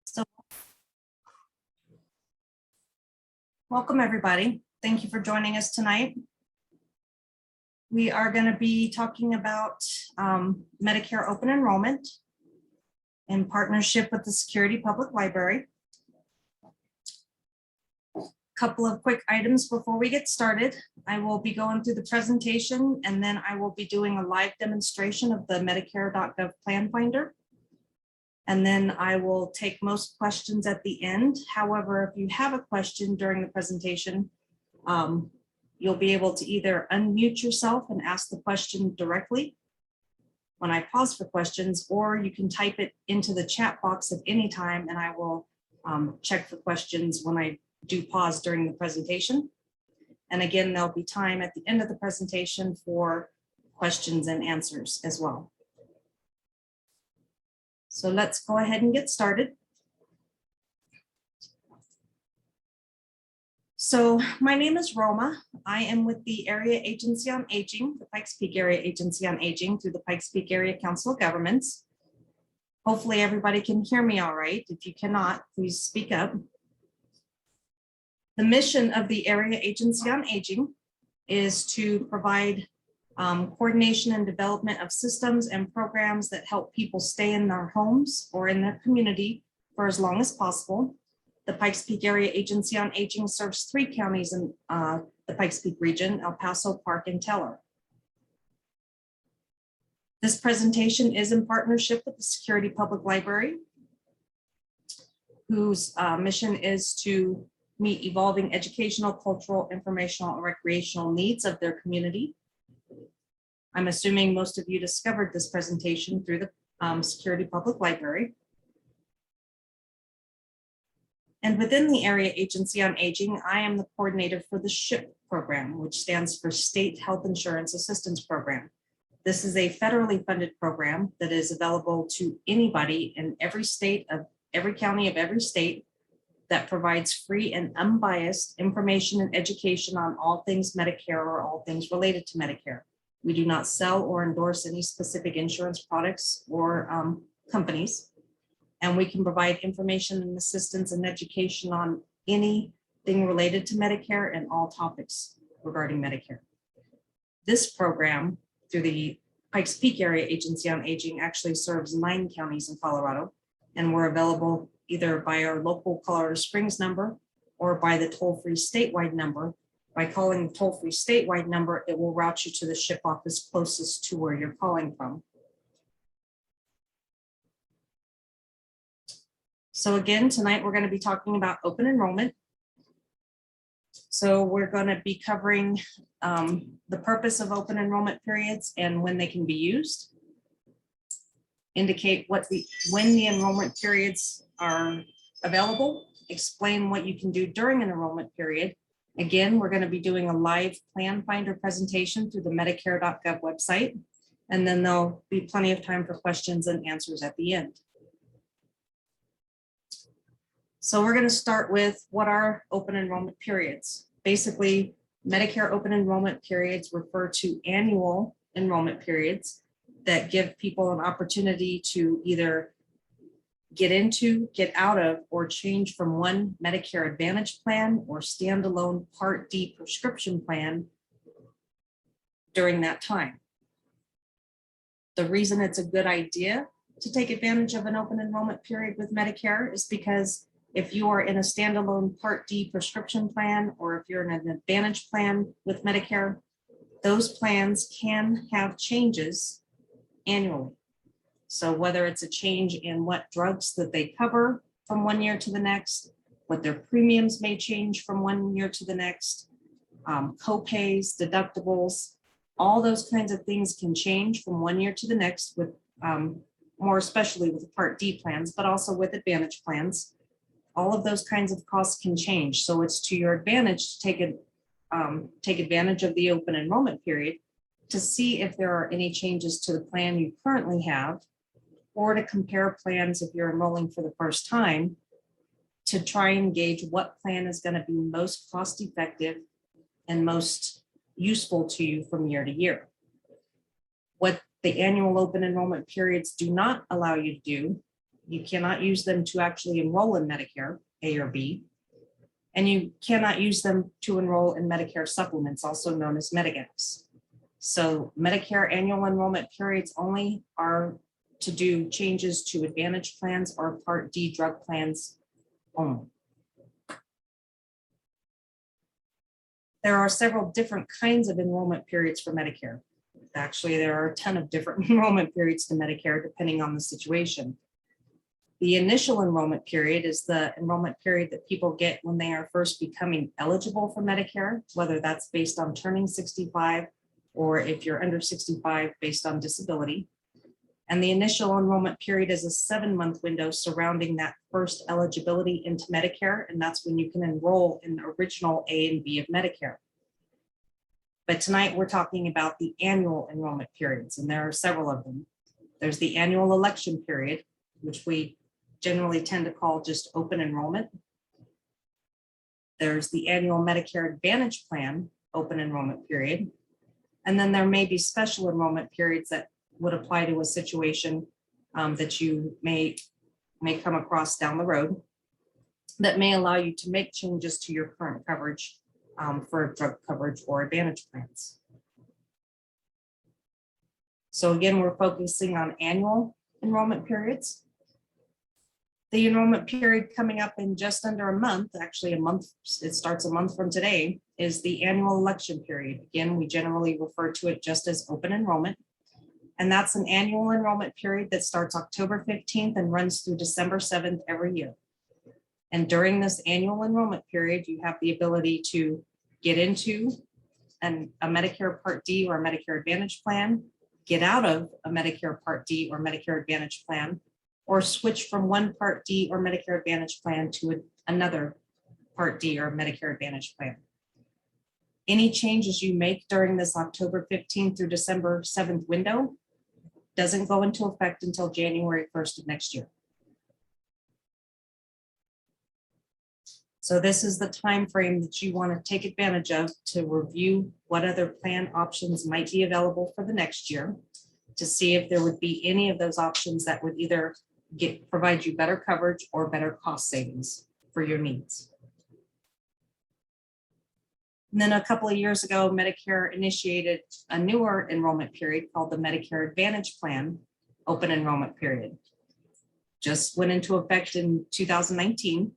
So, welcome everybody. Thank you for joining us tonight. We are going to be talking about Medicare open enrollment in partnership with the Security Public Library. Couple of quick items before we get started. I will be going through the presentation and then I will be doing a live demonstration of the Medicare.gov plan finder. And then I will take most questions at the end. However, if you have a question during the presentation, you'll be able to either unmute yourself and ask the question directly when I pause for questions, or you can type it into the chat box at any time and I will check for questions when I do pause during the presentation. And again, there'll be time at the end of the presentation for questions and answers as well. So let's go ahead and get started. So my name is Roma. I am with the Area Agency on Aging, the Pikes Peak Area Agency on Aging through the Pikes Peak Area Council of Governments. Hopefully everybody can hear me all right. If you cannot, please speak up. The mission of the Area Agency on Aging is to provide coordination and development of systems and programs that help people stay in their homes or in their community for as long as possible. The Pikes Peak Area Agency on Aging serves 3 counties in the Pikes Peak region: El Paso, Park, and Teller. This presentation is in partnership with the Security Public Library, whose mission is to meet evolving educational, cultural, informational, and recreational needs of their community. I'm assuming most of you discovered this presentation through the Security Public Library. And within the Area Agency on Aging, I am the coordinator for the SHIP program, which stands for State Health Insurance Assistance Program. This is a federally funded program that is available to anybody in every state of every county of every state that provides free and unbiased information and education on all things Medicare or all things related to Medicare. We do not sell or endorse any specific insurance products or companies. And we can provide information and assistance and education on anything related to Medicare and all topics regarding Medicare. This program through the Pikes Peak Area Agency on Aging actually serves 9 counties in Colorado, and we're available either by our local Colorado Springs number or by the toll-free statewide number. By calling the toll-free statewide number, it will route you to the SHIP office closest to where you're calling from. So again, tonight we're going to be talking about open enrollment. So we're going to be covering the purpose of open enrollment periods and when they can be used. Indicate when the enrollment periods are available. Explain what you can do during an enrollment period. Again, we're going to be doing a live plan finder presentation through the Medicare.gov website, and then there'll be plenty of time for questions and answers at the end. So we're going to start with what are open enrollment periods. Basically, Medicare open enrollment periods refer to annual enrollment periods that give people an opportunity to either get into, get out of, or change from one Medicare Advantage plan or standalone Part D prescription plan during that time. The reason it's a good idea to take advantage of an open enrollment period with Medicare is because if you are in a standalone Part D prescription plan, or if you're in an Advantage plan with Medicare, those plans can have changes annually. So whether it's a change in what drugs that they cover from one year to the next, what their premiums may change from one year to the next, co-pays, deductibles, all those kinds of things can change from one year to the next with more especially with Part D plans, but also with Advantage plans. All of those kinds of costs can change. So it's to your advantage to take advantage of the open enrollment period to see if there are any changes to the plan you currently have, or to compare plans if you're enrolling for the first time to try and gauge what plan is going to be most cost effective and most useful to you from year to year. What the annual open enrollment periods do not allow you to do You cannot use them to actually enroll in Medicare A or B. And you cannot use them to enroll in Medicare supplements, also known as Medigap's. So Medicare annual enrollment periods only are to do changes to Advantage plans or Part D drug plans only. There are several different kinds of enrollment periods for Medicare. Actually, there are a ton of different enrollment periods to Medicare depending on the situation. The initial enrollment period is the enrollment period that people get when they are first becoming eligible for Medicare, whether that's based on turning 65 or if you're under 65 based on disability. And the initial enrollment period is a 7-month window surrounding that first eligibility into Medicare, and that's when you can enroll in the original A and B of Medicare. But tonight we're talking about the annual enrollment periods, and there are several of them. There's the annual election period, which we generally tend to call just open enrollment. There's the annual Medicare Advantage plan open enrollment period. And then there may be special enrollment periods that would apply to a situation that you may come across down the road that may allow you to make changes to your current coverage for drug coverage or Advantage plans. So again, we're focusing on annual enrollment periods. The enrollment period coming up in just under a month, actually a month, it starts a month from today, is the annual election period. Again, we generally refer to it just as open enrollment. And that's an annual enrollment period that starts October 15th and runs through December 7th every year. And during this annual enrollment period, you have the ability to get into a Medicare Part D or a Medicare Advantage plan, get out of a Medicare Part D or Medicare Advantage plan, or switch from one Part D or Medicare Advantage plan to another Part D or Medicare Advantage plan. Any changes you make during this October 15th through December 7th window doesn't go into effect until January 1st of next year. So this is the time frame that you want to take advantage of to review what other plan options might be available for the next year, to see if there would be any of those options that would either provide you better coverage or better cost savings for your needs. And then a couple of years ago, Medicare initiated a newer enrollment period called the Medicare Advantage Plan open enrollment period. Just went into effect in 2019.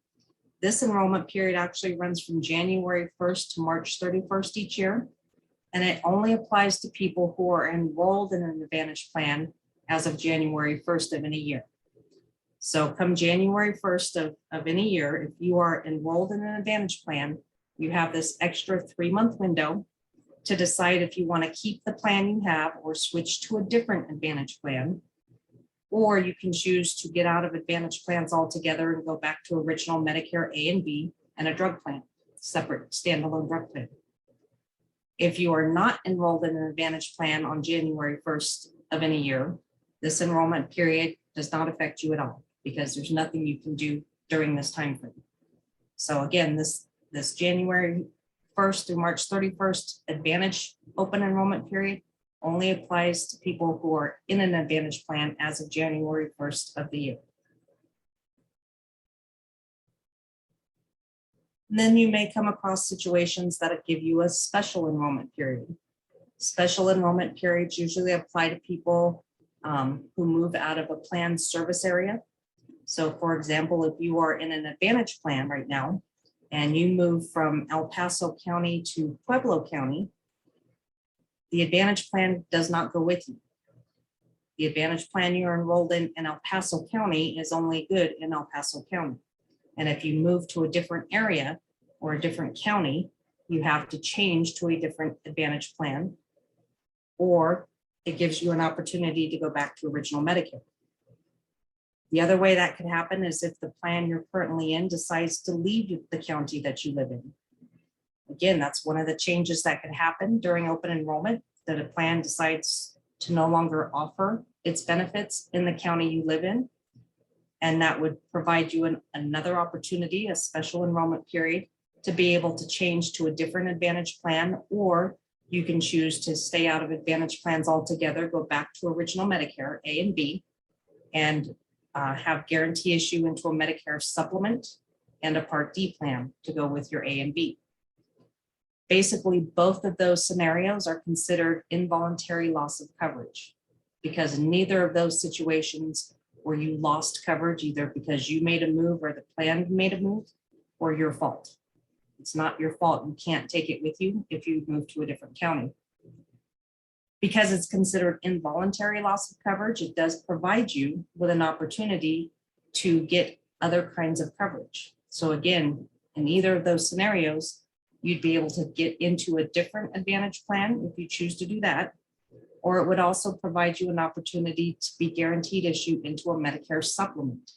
This enrollment period actually runs from January 1st to March 31st each year. And it only applies to people who are enrolled in an Advantage plan as of January 1st of any year. So come January 1st of any year, if you are enrolled in an Advantage plan, you have this extra 3-month window to decide if you want to keep the plan you have or switch to a different Advantage plan, or you can choose to get out of Advantage plans altogether and go back to original Medicare A and B and a drug plan, separate standalone drug plan. If you are not enrolled in an Advantage plan on January 1st of any year, this enrollment period does not affect you at all because there's nothing you can do during this time frame. So again, this January 1st through March 31st Advantage open enrollment period only applies to people who are in an Advantage plan as of January 1st of the year. And then you may come across situations that give you a special enrollment period. Special enrollment periods usually apply to people who move out of a planned service area. So for example, if you are in an Advantage plan right now, and you move from El Paso County to Pueblo County, the Advantage plan does not go with you. The Advantage plan you're enrolled in El Paso County is only good in El Paso County. And if you move to a different area or a different county, you have to change to a different Advantage plan, or it gives you an opportunity to go back to original Medicare. The other way that could happen is if the plan you're currently in decides to leave the county that you live in. Again, that's one of the changes that could happen during open enrollment, that a plan decides to no longer offer its benefits in the county you live in. And that would provide you another opportunity, a special enrollment period, to be able to change to a different Advantage plan, or you can choose to stay out of Advantage plans altogether, go back to original Medicare A and B, and have guarantee issue into a Medicare supplement and a Part D plan to go with your A and B. Basically, both of those scenarios are considered involuntary loss of coverage because neither of those situations where you lost coverage, either because you made a move or the plan made a move, or your fault. It's not your fault. You can't take it with you if you move to a different county. Because it's considered involuntary loss of coverage, it does provide you with an opportunity to get other kinds of coverage. So again, in either of those scenarios, you'd be able to get into a different Advantage plan if you choose to do that, or it would also provide you an opportunity to be guaranteed issue into a Medicare supplement.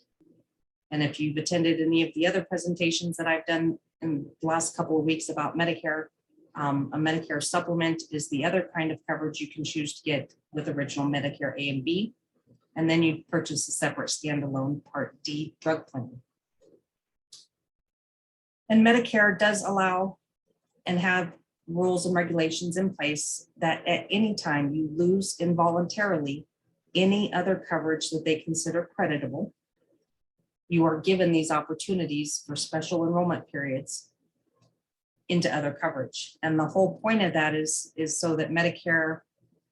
And if you've attended any of the other presentations that I've done in the last couple of weeks about Medicare, a Medicare supplement is the other kind of coverage you can choose to get with original Medicare A and B. And then you purchase a separate standalone Part D drug plan. And Medicare does allow and have rules and regulations in place that at any time you lose involuntarily any other coverage that they consider creditable, you are given these opportunities for special enrollment periods into other coverage. And the whole point of that is so that Medicare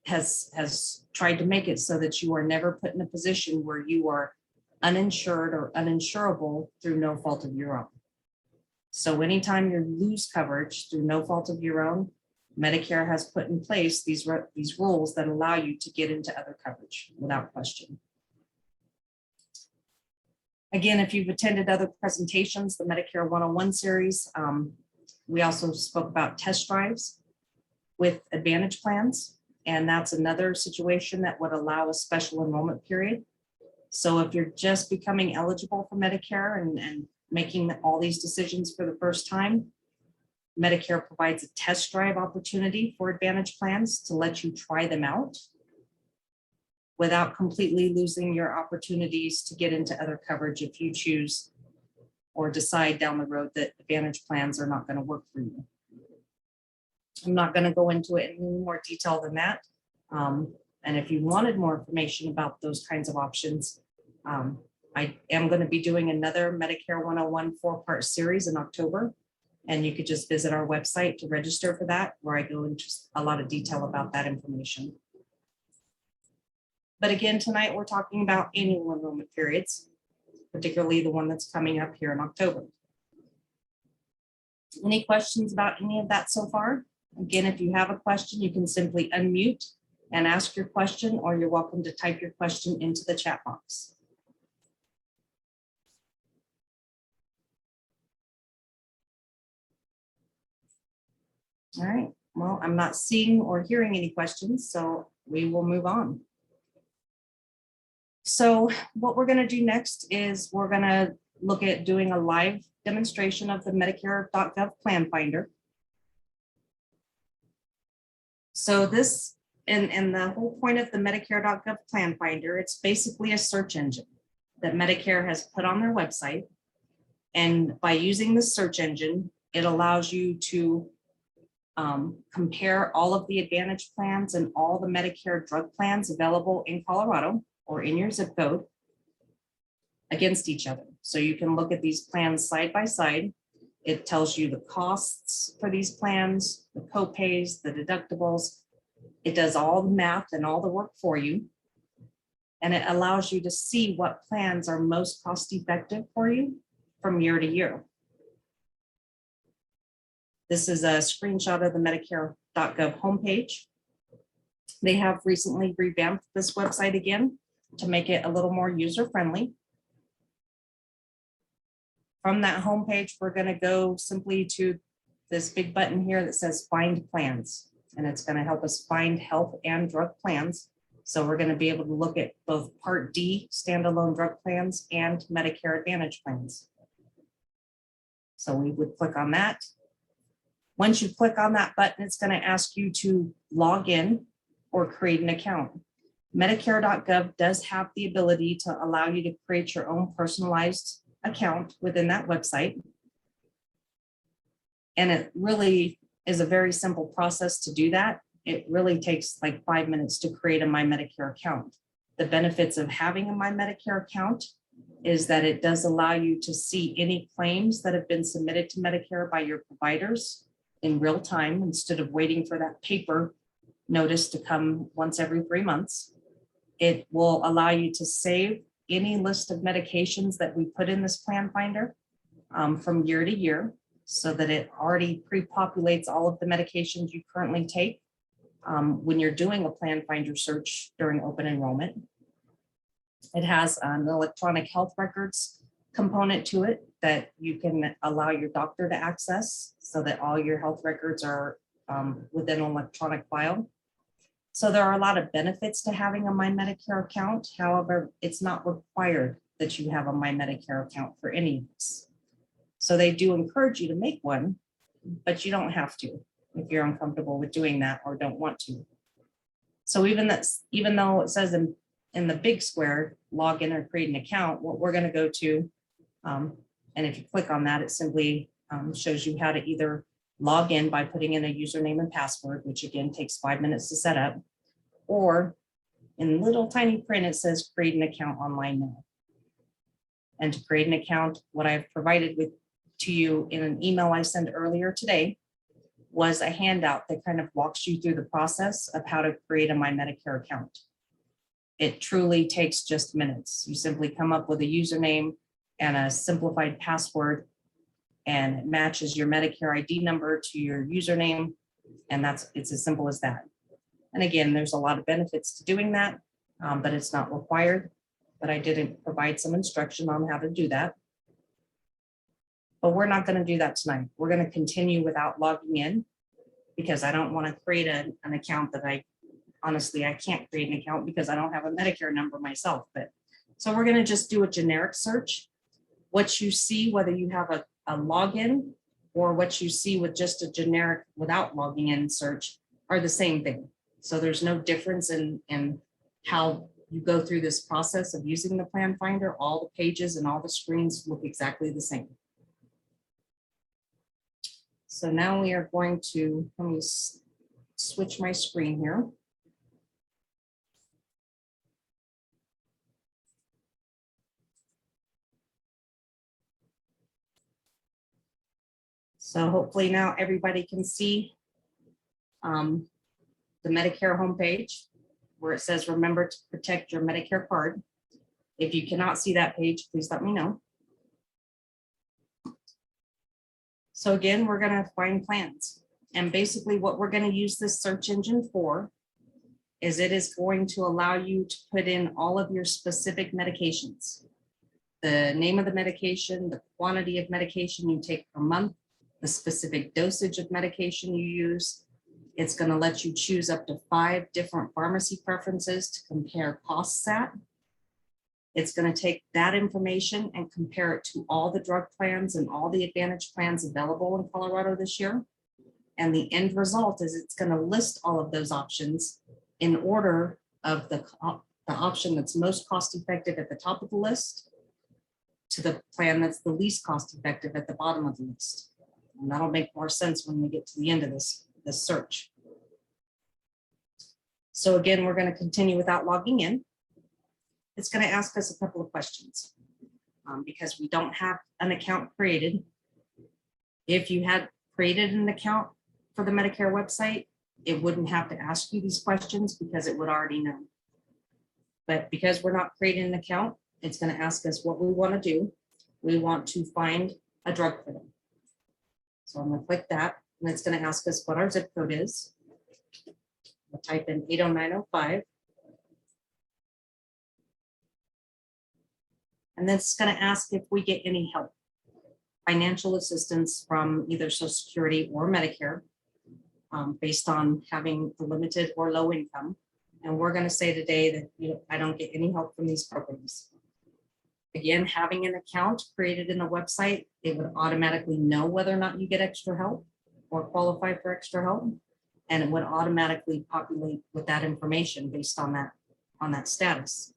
has tried to make it so that you are never put in a position where you are uninsured or uninsurable through no fault of your own. So anytime you lose coverage through no fault of your own, Medicare has put in place these rules that allow you to get into other coverage without question. Again, if you've attended other presentations, the Medicare 101 series, we also spoke about test drives with Advantage plans, and that's another situation that would allow a special enrollment period. So if you're just becoming eligible for Medicare and making all these decisions for the first time, Medicare provides a test drive opportunity for Advantage plans to let you try them out without completely losing your opportunities to get into other coverage if you choose or decide down the road that Advantage plans are not going to work for you. I'm not going to go into it in any more detail than that. And if you wanted more information about those kinds of options, I am going to be doing another Medicare 101 4-part series in October. And you could just visit our website to register for that, where I go into a lot of detail about that information. But again, tonight we're talking about annual enrollment periods, particularly the one that's coming up here in October. Any questions about any of that so far? Again, if you have a question, you can simply unmute and ask your question, or you're welcome to type your question into the chat box. All right, well, I'm not seeing or hearing any questions, so we will move on. So what we're going to do next is we're going to look at doing a live demonstration of the Medicare.gov plan finder. So this, and the whole point of the Medicare.gov plan finder, it's basically a search engine that Medicare has put on their website. And by using the search engine, it allows you to compare all of the Advantage plans and all the Medicare drug plans available in Colorado or in your zip code against each other. So you can look at these plans side by side. It tells you the costs for these plans, the copays, the deductibles. It does all the math and all the work for you. And it allows you to see what plans are most cost effective for you from year to year. This is a screenshot of the Medicare.gov homepage. They have recently revamped this website again to make it a little more user-friendly. From that homepage, we're going to go simply to this big button here that says Find Plans, and it's going to help us find health and drug plans. So we're going to be able to look at both Part D standalone drug plans and Medicare Advantage plans. So we would click on that. Once you click on that button, it's going to ask you to log in or create an account. Medicare.gov does have the ability to allow you to create your own personalized account within that website. And it really is a very simple process to do that. It really takes like 5 minutes to create a My Medicare account. The benefits of having a My Medicare account is that it does allow you to see any claims that have been submitted to Medicare by your providers in real time instead of waiting for that paper notice to come once every 3 months. It will allow you to save any list of medications that we put in this plan finder from year to year, so that it already pre-populates all of the medications you currently take when you're doing a plan finder search during open enrollment. It has an electronic health records component to it that you can allow your doctor to access so that all your health records are within an electronic file. So there are a lot of benefits to having a My Medicare account. However, it's not required that you have a My Medicare account for any of this. So they do encourage you to make one, but you don't have to if you're uncomfortable with doing that or don't want to. So even though it says in the big square, log in or create an account, what we're going to go to, and if you click on that, it simply shows you how to either log in by putting in a username and password, which again takes 5 minutes to set up, or in little tiny print, it says create an account online now. And to create an account, what I've provided to you in an email I sent earlier today was a handout that kind of walks you through the process of how to create a My Medicare account. It truly takes just minutes. You simply come up with a username and a simplified password, and it matches your Medicare ID number to your username. And it's as simple as that. And again, there's a lot of benefits to doing that, but it's not required. But I didn't provide some instruction on how to do that. But we're not going to do that tonight. We're going to continue without logging in because I don't want to create an account that I can't create an account because I don't have a Medicare number myself. But so we're going to just do a generic search. What you see, whether you have a login or what you see with just a generic without logging in search, are the same thing. So there's no difference in how you go through this process of using the plan finder. All the pages and all the screens look exactly the same. So now we are going to, let me switch my screen here. So hopefully now everybody can see the Medicare homepage where it says, remember to protect your Medicare card. If you cannot see that page, please let me know. So again, we're going to find plans. And basically what we're going to use this search engine for is it is going to allow you to put in all of your specific medications. The name of the medication, the quantity of medication you take per month, the specific dosage of medication you use. It's going to let you choose up to 5 different pharmacy preferences to compare costs at. It's going to take that information and compare it to all the drug plans and all the advantage plans available in Colorado this year. And the end result is it's going to list all of those options in order of the option that's most cost effective at the top of the list to the plan that's the least cost effective at the bottom of the list. And that'll make more sense when we get to the end of this search. So again, we're going to continue without logging in. It's going to ask us a couple of questions because we don't have an account created. If you had created an account for the Medicare website, it wouldn't have to ask you these questions because it would already know. But because we're not creating an account, it's going to ask us what we want to do. We want to find a drug for them. So I'm going to click that, and it's going to ask us what our zip code is. We'll type in 80905. And then it's going to ask if we get any help, financial assistance from either Social Security or Medicare, based on having a limited or low income. And we're going to say today that I don't get any help from these programs. Again, having an account created in the website, it would automatically know whether or not you get extra help or qualify for extra help. And it would automatically populate with that information based on that status.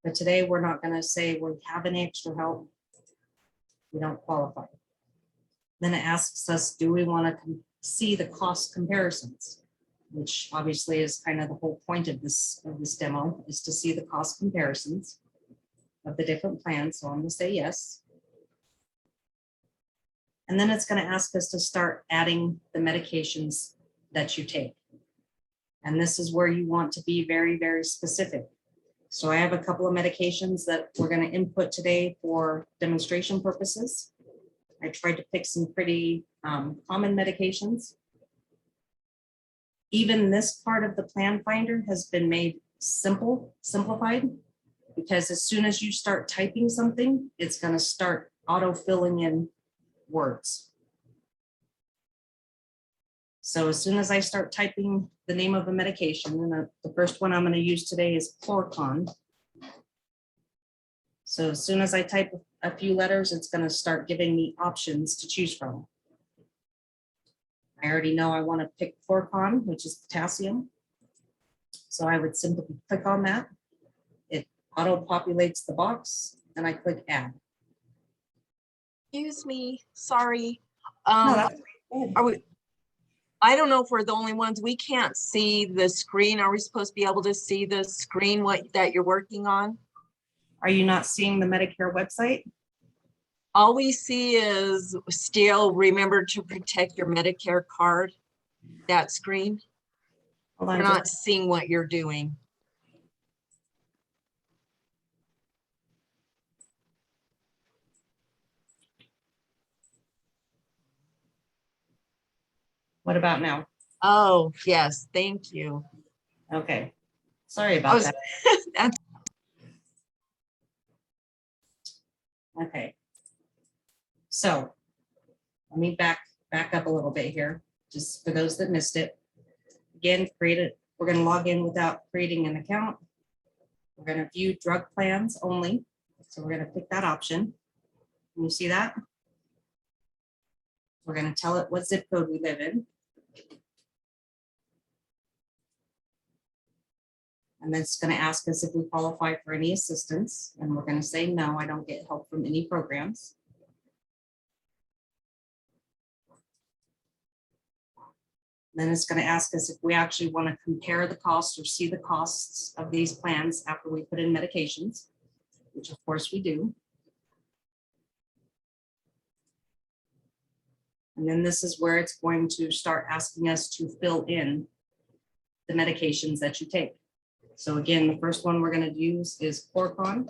But today we're not going to say we have any extra help. We don't qualify. Then it asks us, do we want to see the cost comparisons? which obviously is kind of the whole point of this demo, is to see the cost comparisons of the different plans. So I'm going to say yes. And then it's going to ask us to start adding the medications that you take. And this is where you want to be very, very specific. So I have a couple of medications that we're going to input today for demonstration purposes. I tried to pick some pretty common medications. Even this part of the plan finder has been made simplified, because as soon as you start typing something, it's going to start auto filling in words. So as soon as I start typing the name of a medication, and the first one I'm going to use today is Chlorcon. So as soon as I type a few letters, it's going to start giving me options to choose from. I already know I want to pick Chlorcon, which is potassium. So I would simply click on that. It auto-populates the box, and I click add. Excuse me, sorry. No, that's Are we? I don't know if we're the only ones. We can't see the screen. Are we supposed to be able to see the screen that you're working on? Are you not seeing the Medicare website? All we see is still remember to protect your Medicare card, that screen. Hold on, We're not seeing what you're doing. What about now? Oh, yes, thank you. Okay, sorry about that. That's Okay. So let me back up a little bit here, just for those that missed it. Again, we're going to log in without creating an account. We're going to view drug plans only. So we're going to pick that option. Can you see that? We're going to tell it what zip code we live in. And then it's going to ask us if we qualify for any assistance. And we're going to say, no, I don't get help from any programs. Then it's going to ask us if we actually want to compare the costs or see the costs of these plans after we put in medications, which of course we do. And then this is where it's going to start asking us to fill in the medications that you take. So again, the first one we're going to use is Chlorcon.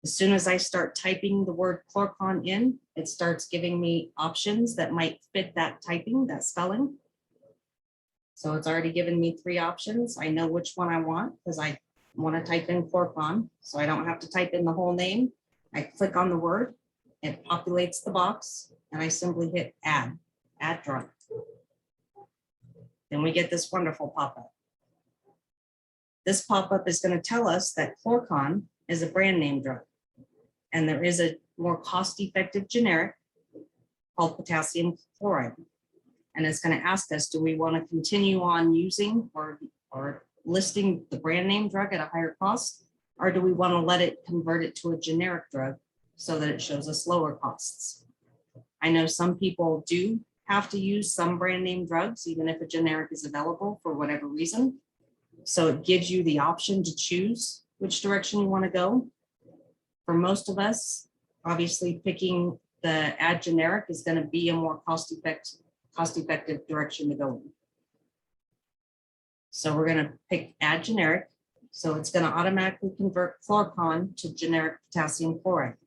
As soon as I start typing the word Chlorcon in, it starts giving me options that might fit that typing, that spelling. So it's already given me 3 options. I know which one I want because I want to type in Chlorcon, so I don't have to type in the whole name. I click on the word, it populates the box, and I simply hit add drug. Then we get this wonderful pop-up. This pop-up is going to tell us that Chlorcon is a brand name drug. And there is a more cost-effective generic called potassium chloride. And it's going to ask us, do we want to continue on using or listing the brand name drug at a higher cost? Or do we want to let it convert it to a generic drug so that it shows us lower costs? I know some people do have to use some brand name drugs, even if a generic is available for whatever reason. So it gives you the option to choose which direction you want to go. For most of us, obviously picking the add generic is going to be a more cost-effective direction to go in. So we're going to pick add generic. So it's going to automatically convert Chlorcon to generic potassium chloride.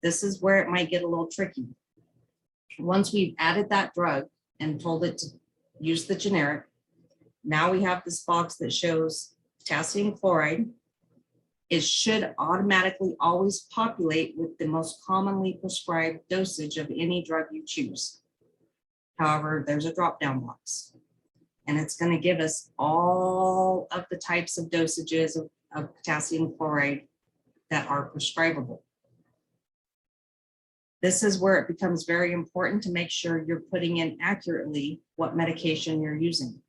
This is where it might get a little tricky. Once we've added that drug and told it to use the generic, now we have this box that shows potassium chloride. It should automatically always populate with the most commonly prescribed dosage of any drug you choose. However, there's a drop-down box, and it's going to give us all of the types of dosages of potassium chloride that are prescribable. This is where it becomes very important to make sure you're putting in accurately what medication you're using,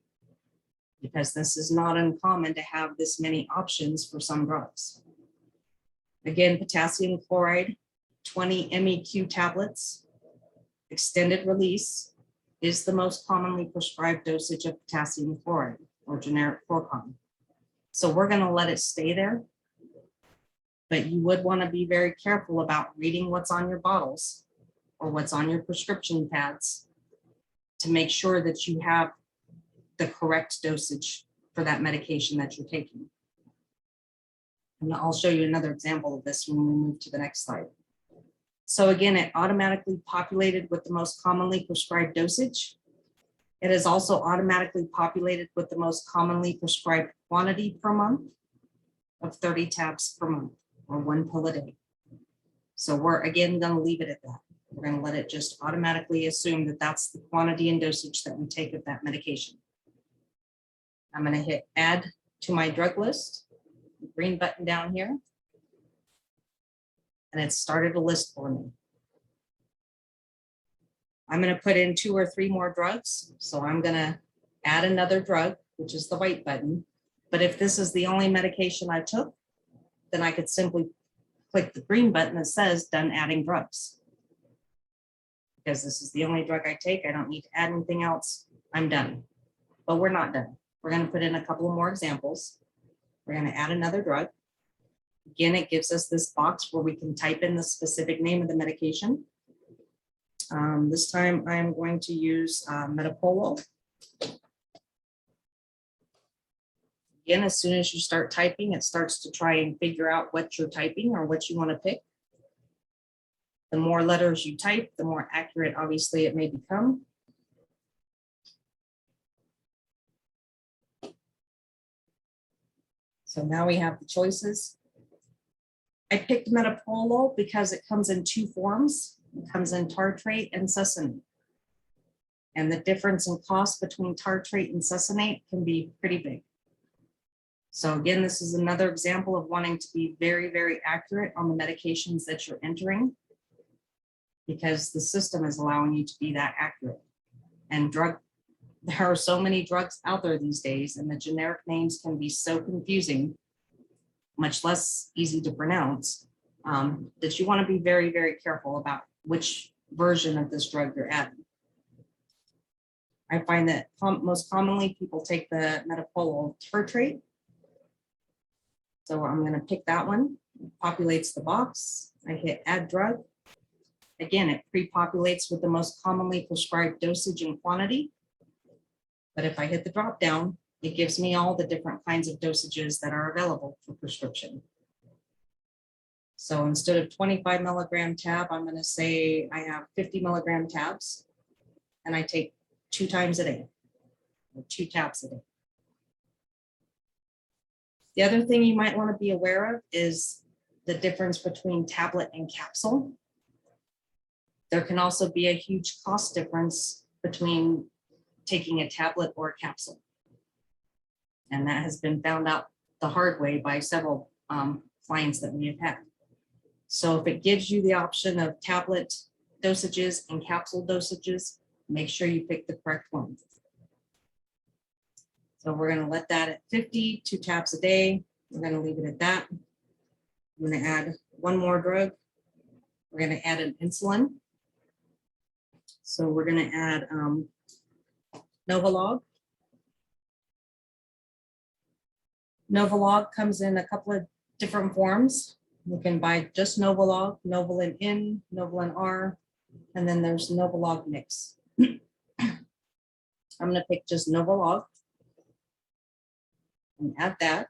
because this is not uncommon to have this many options for some drugs. Again, potassium chloride, 20 MEQ tablets, extended release. is the most commonly prescribed dosage of potassium chloride or generic Chlorcon. So we're going to let it stay there. But you would want to be very careful about reading what's on your bottles or what's on your prescription pads to make sure that you have the correct dosage for that medication that you're taking. And I'll show you another example of this when we move to the next slide. So again, it automatically populated with the most commonly prescribed dosage. It is also automatically populated with the most commonly prescribed quantity per month of 30 tabs per month, or 1 pill a day. So we're again going to leave it at that. We're going to let it just automatically assume that that's the quantity and dosage that we take of that medication. I'm going to hit add to my drug list, green button down here. And it started a list for me. I'm going to put in 2 or 3 more drugs. So I'm going to add another drug, which is the white button. But if this is the only medication I took, then I could simply click the green button that says done adding drugs. Because this is the only drug I take, I don't need to add anything else. I'm done. But we're not done. We're going to put in a couple of more examples. We're going to add another drug. Again, it gives us this box where we can type in the specific name of the medication. This time I'm going to use Metapolo. Again, as soon as you start typing, it starts to try and figure out what you're typing or what you want to pick. The more letters you type, the more accurate, obviously, it may become. So now we have the choices. I picked Metapolo because it comes in 2 forms. It comes in tartrate and succinate. And the difference in cost between tartrate and succinate can be pretty big. So again, this is another example of wanting to be very, very accurate on the medications that you're entering, because the system is allowing you to be that accurate. And there are so many drugs out there these days, and the generic names can be so confusing, much less easy to pronounce, that you want to be very, very careful about which version of this drug you're adding. I find that most commonly people take the Metapolo tartrate. So I'm going to pick that one. It populates the box. I hit add drug. Again, it pre-populates with the most commonly prescribed dosage and quantity. But if I hit the drop down, it gives me all the different kinds of dosages that are available for prescription. So instead of 25 milligram tab, I'm going to say I have 50 milligram tabs, and I take 2 times a day, or 2 tabs a day. The other thing you might want to be aware of is the difference between tablet and capsule. There can also be a huge cost difference between taking a tablet or a capsule. And that has been found out the hard way by several clients that we have had. So if it gives you the option of tablet dosages and capsule dosages, make sure you pick the correct one. So we're going to let that at 50, 2 tabs a day. We're going to leave it at that. I'm going to add 1 more drug. We're going to add an insulin. So we're going to add Novolog. Novolog comes in a couple of different forms. You can buy just Novolog, Novolin N, Novolin R, and then there's Novolog Mix. I'm going to pick just Novolog and add that.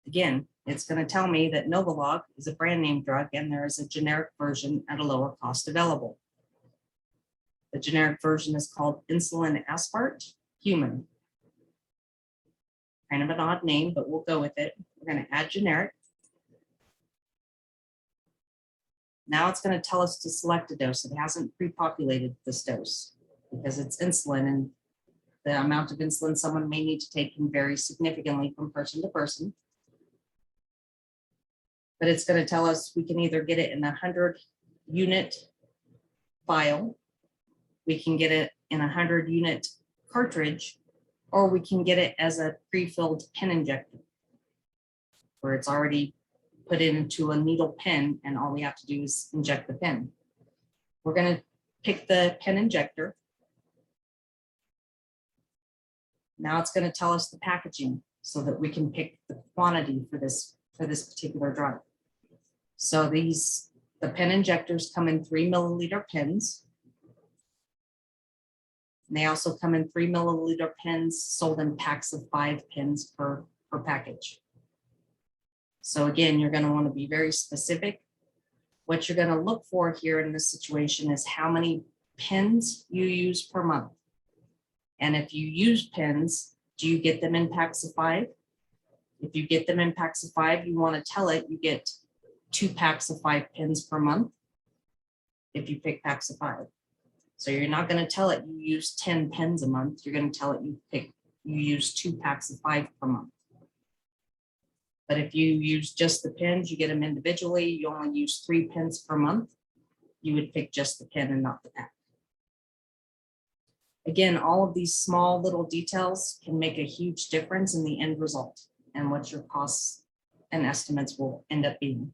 Again, it's going to tell me that Novolog is a brand name drug and there is a generic version at a lower cost available. The generic version is called insulin aspart human. Kind of an odd name, but we'll go with it. We're going to add generic. Now it's going to tell us to select a dose. It hasn't pre-populated this dose because it's insulin, and the amount of insulin someone may need to take can vary significantly from person to person. But it's going to tell us we can either get it in a 100-unit vial, we can get it in a 100-unit cartridge, or we can get it as a pre-filled pen injector, where it's already put into a needle pen and all we have to do is inject the pen. We're going to pick the pen injector. Now it's going to tell us the packaging so that we can pick the quantity for this particular drug. So the pen injectors come in 3 milliliter pens. And they also come in 3 milliliter pens sold in packs of 5 pens per package. So again, you're going to want to be very specific. What you're going to look for here in this situation is how many pens you use per month. And if you use pens, do you get them in packs of 5? If you get them in packs of 5, you want to tell it you get 2 packs of 5 pens per month if you pick packs of 5. So you're not going to tell it you use 10 pens a month. You're going to tell it you use 2 packs of 5 per month. But if you use just the pens, you get them individually, you only use 3 pens per month, you would pick just the pen and not the pack. Again, all of these small little details can make a huge difference in the end result and what your costs and estimates will end up being.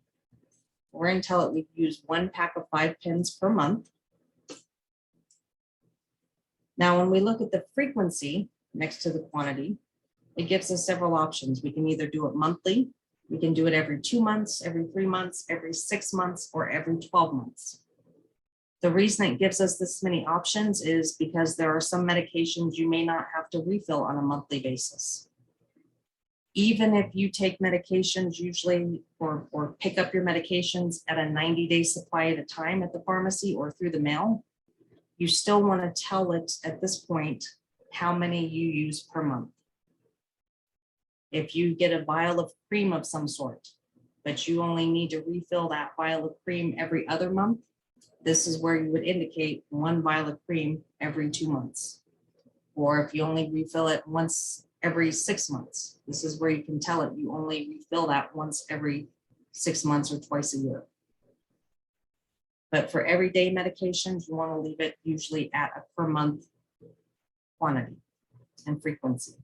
We're going to tell it we use 1 pack of 5 pens per month. Now, when we look at the frequency next to the quantity, it gives us several options. We can either do it monthly, we can do it every 2 months, every 3 months, every 6 months, or every 12 months. The reason it gives us this many options is because there are some medications you may not have to refill on a monthly basis. Even if you take medications usually or pick up your medications at a 90-day supply at a time at the pharmacy or through the mail, you still want to tell it at this point how many you use per month. If you get a vial of cream of some sort, but you only need to refill that vial of cream every other month, this is where you would indicate 1 vial of cream every 2 months. Or if you only refill it once every 6 months, this is where you can tell it you only refill that once every 6 months or twice a year. But for everyday medications, you want to leave it usually at a per month quantity and frequency.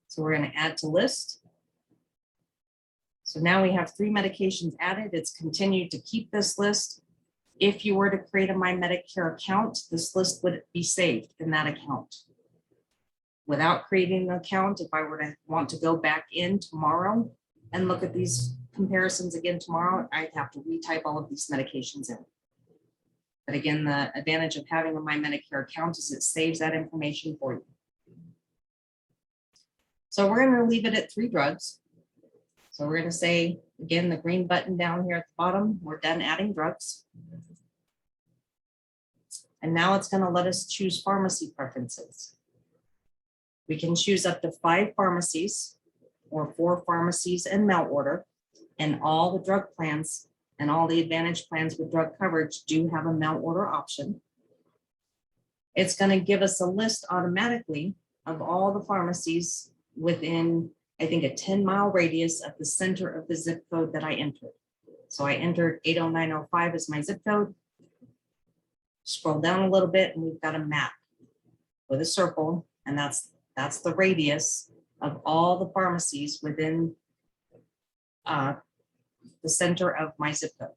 So we're going to add to list. So now we have 3 medications added. It's continued to keep this list. If you were to create a My Medicare account, this list would be saved in that account. Without creating an account, if I were to want to go back in tomorrow and look at these comparisons again tomorrow, I'd have to retype all of these medications in. But again, the advantage of having a My Medicare account is it saves that information for you. So we're going to leave it at 3 drugs. So we're going to say, again, the green button down here at the bottom, we're done adding drugs. And now it's going to let us choose pharmacy preferences. We can choose up to 5 pharmacies or 4 pharmacies in mail order, and all the drug plans and all the Advantage plans with drug coverage do have a mail order option. It's going to give us a list automatically of all the pharmacies within, I think, a 10-mile radius of the center of the zip code that I entered. So I entered 80905 as my zip code. Scroll down a little bit and we've got a map with a circle, and that's the radius of all the pharmacies within the center of my zip code.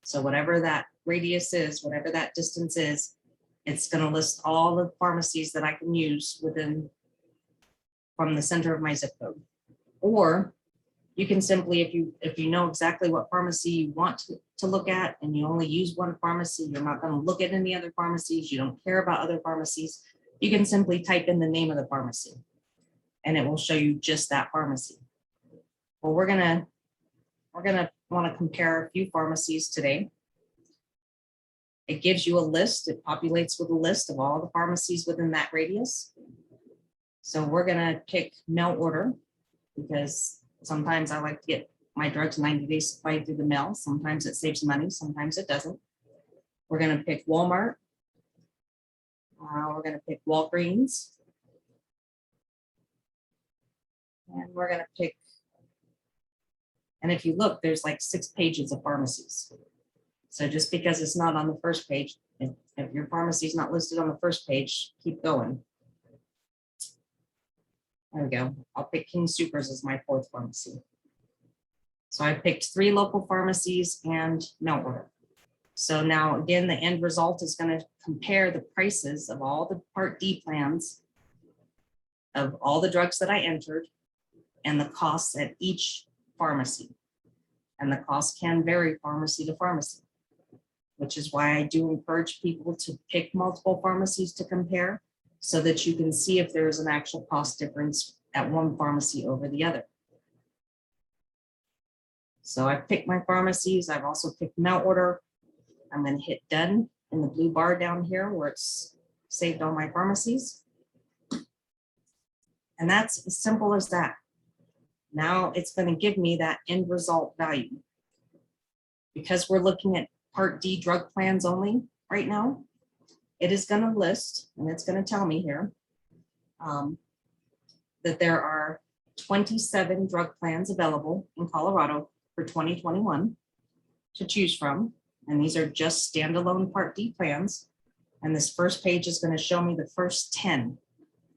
So whatever that radius is, whatever that distance is, it's going to list all the pharmacies that I can use within from the center of my zip code. Or you can simply, if you know exactly what pharmacy you want to look at and you only use one pharmacy, you're not going to look at any other pharmacies, you don't care about other pharmacies, you can simply type in the name of the pharmacy and it will show you just that pharmacy. Well, we're gonna want to compare a few pharmacies today. It gives you a list, it populates with a list of all the pharmacies within that radius. So we're gonna pick mail order because sometimes I like to get my drugs 90 days supply through the mail. Sometimes it saves money, sometimes it doesn't. We're gonna pick Walmart. We're gonna pick Walgreens. And we're gonna pick, and if you look, there's like 6 pages of pharmacies. So just because it's not on the first page, if your pharmacy is not listed on the first page, keep going. There we go. I'll pick King Soopers as my 4th pharmacy. So I picked 3 local pharmacies and mail order. So now again, the end result is going to compare the prices of all the Part D plans of all the drugs that I entered and the costs at each pharmacy. And the cost can vary pharmacy to pharmacy, which is why I do encourage people to pick multiple pharmacies to compare so that you can see if there is an actual cost difference at one pharmacy over the other. So I've picked my pharmacies. I've also picked mail order. I'm going to hit done in the blue bar down here where it's saved all my pharmacies. And that's as simple as that. Now it's going to give me that end result value. Because we're looking at Part D drug plans only right now, it is going to list, and it's going to tell me here that there are 27 drug plans available in Colorado for 2021 to choose from. And these are just standalone Part D plans. And this first page is going to show me the first 10.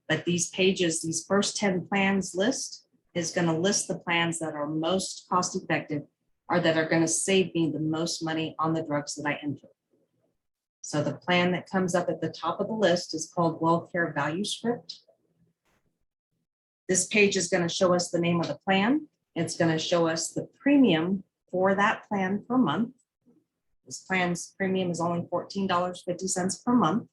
But these pages, these first 10 plans list is going to list the plans that are most cost effective or that are going to save me the most money on the drugs that I enter. So the plan that comes up at the top of the list is called WellCare Value Script. This page is going to show us the name of the plan. It's going to show us the premium for that plan per month. This plan's premium is only $14.50 per month.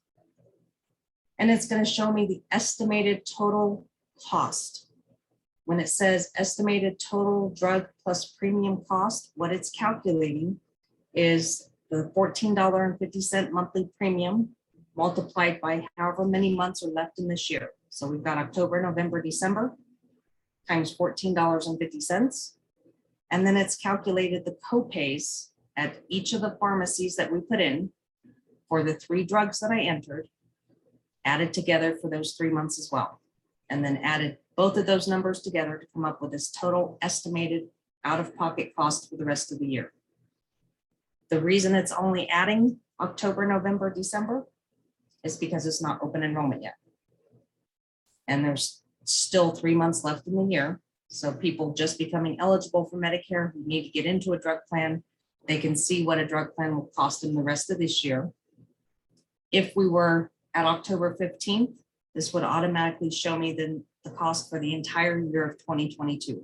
And it's going to show me the estimated total cost. When it says estimated total drug plus premium cost, what it's calculating is the $14.50 monthly premium multiplied by however many months are left in this year. So we've got October, November, December times $14.50. And then it's calculated the copays at each of the pharmacies that we put in for the 3 drugs that I entered, added together for those 3 months as well. And then added both of those numbers together to come up with this total estimated out-of-pocket cost for the rest of the year. The reason it's only adding October, November, December is because it's not open enrollment yet. And there's still 3 months left in the year. So people just becoming eligible for Medicare who need to get into a drug plan, they can see what a drug plan will cost them the rest of this year. If we were at October 15th, this would automatically show me the cost for the entire year of 2022.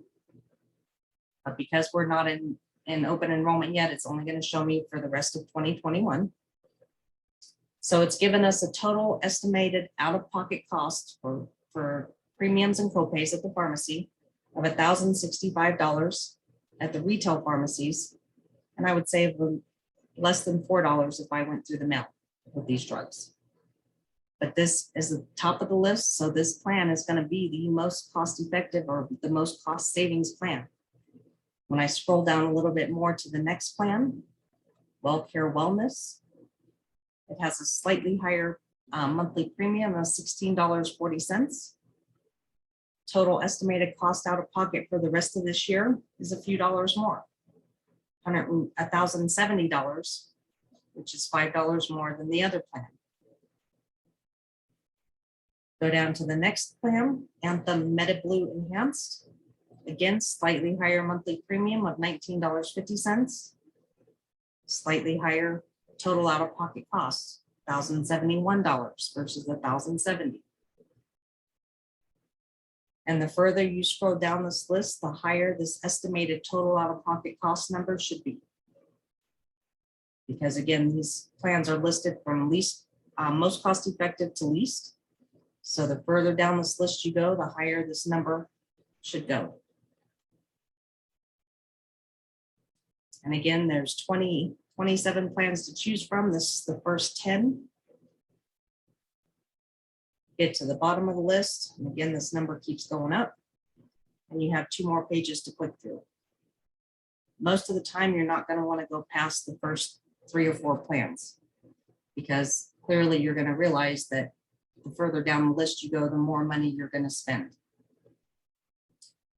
But because we're not in open enrollment yet, it's only going to show me for the rest of 2021. So it's given us a total estimated out-of-pocket cost for premiums and copays at the pharmacy of $1,065 at the retail pharmacies. And I would save less than $4 if I went through the mail with these drugs. But this is the top of the list. So this plan is going to be the most cost effective or the most cost savings plan. When I scroll down a little bit more to the next plan, WellCare Wellness, it has a slightly higher monthly premium of $16.40. Total estimated cost out of pocket for the rest of this year is a few dollars more, $1,070, which is $5 more than the other plan. Go down to the next plan, Anthem MediBlue Enhanced. Again, slightly higher monthly premium of $19.50. Slightly higher total out-of-pocket costs, $1,071 versus $1,070. And the further you scroll down this list, the higher this estimated total out-of-pocket cost number should be. Because again, these plans are listed from least, most cost-effective to least. So the further down this list you go, the higher this number should go. And again, there's 27 plans to choose from. This is the first 10. Get to the bottom of the list. And again, this number keeps going up. And you have 2 more pages to click through. Most of the time, you're not going to want to go past the first 3 or 4 plans, because clearly you're going to realize that the further down the list you go, the more money you're going to spend.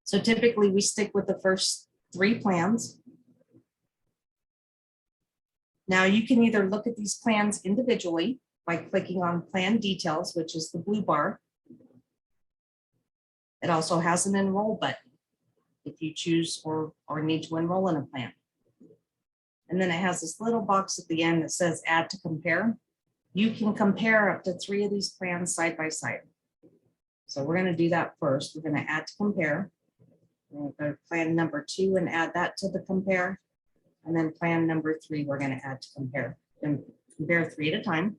So typically we stick with the first 3 plans. Now you can either look at these plans individually by clicking on plan details, which is the blue bar. It also has an enroll button if you choose or need to enroll in a plan. And then it has this little box at the end that says add to compare. You can compare up to 3 of these plans side by side. So we're going to do that first. We're going to add to compare. We'll go to plan number 2 and add that to the compare. And then plan number 3, we're going to add to compare. And compare 3 at a time.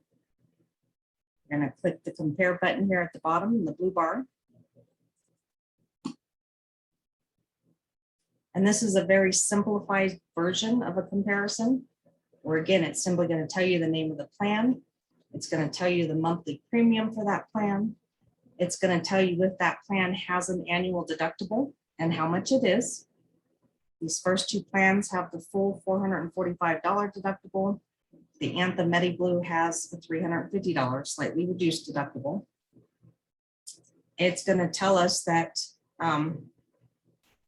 We're going to click the compare button here at the bottom in the blue bar. And this is a very simplified version of a comparison, where again, it's simply going to tell you the name of the plan. It's going to tell you the monthly premium for that plan. It's going to tell you if that plan has an annual deductible and how much it is. These first 2 plans have the full $445 deductible. The Anthem MediBlue has a $350 slightly reduced deductible. It's going to tell us that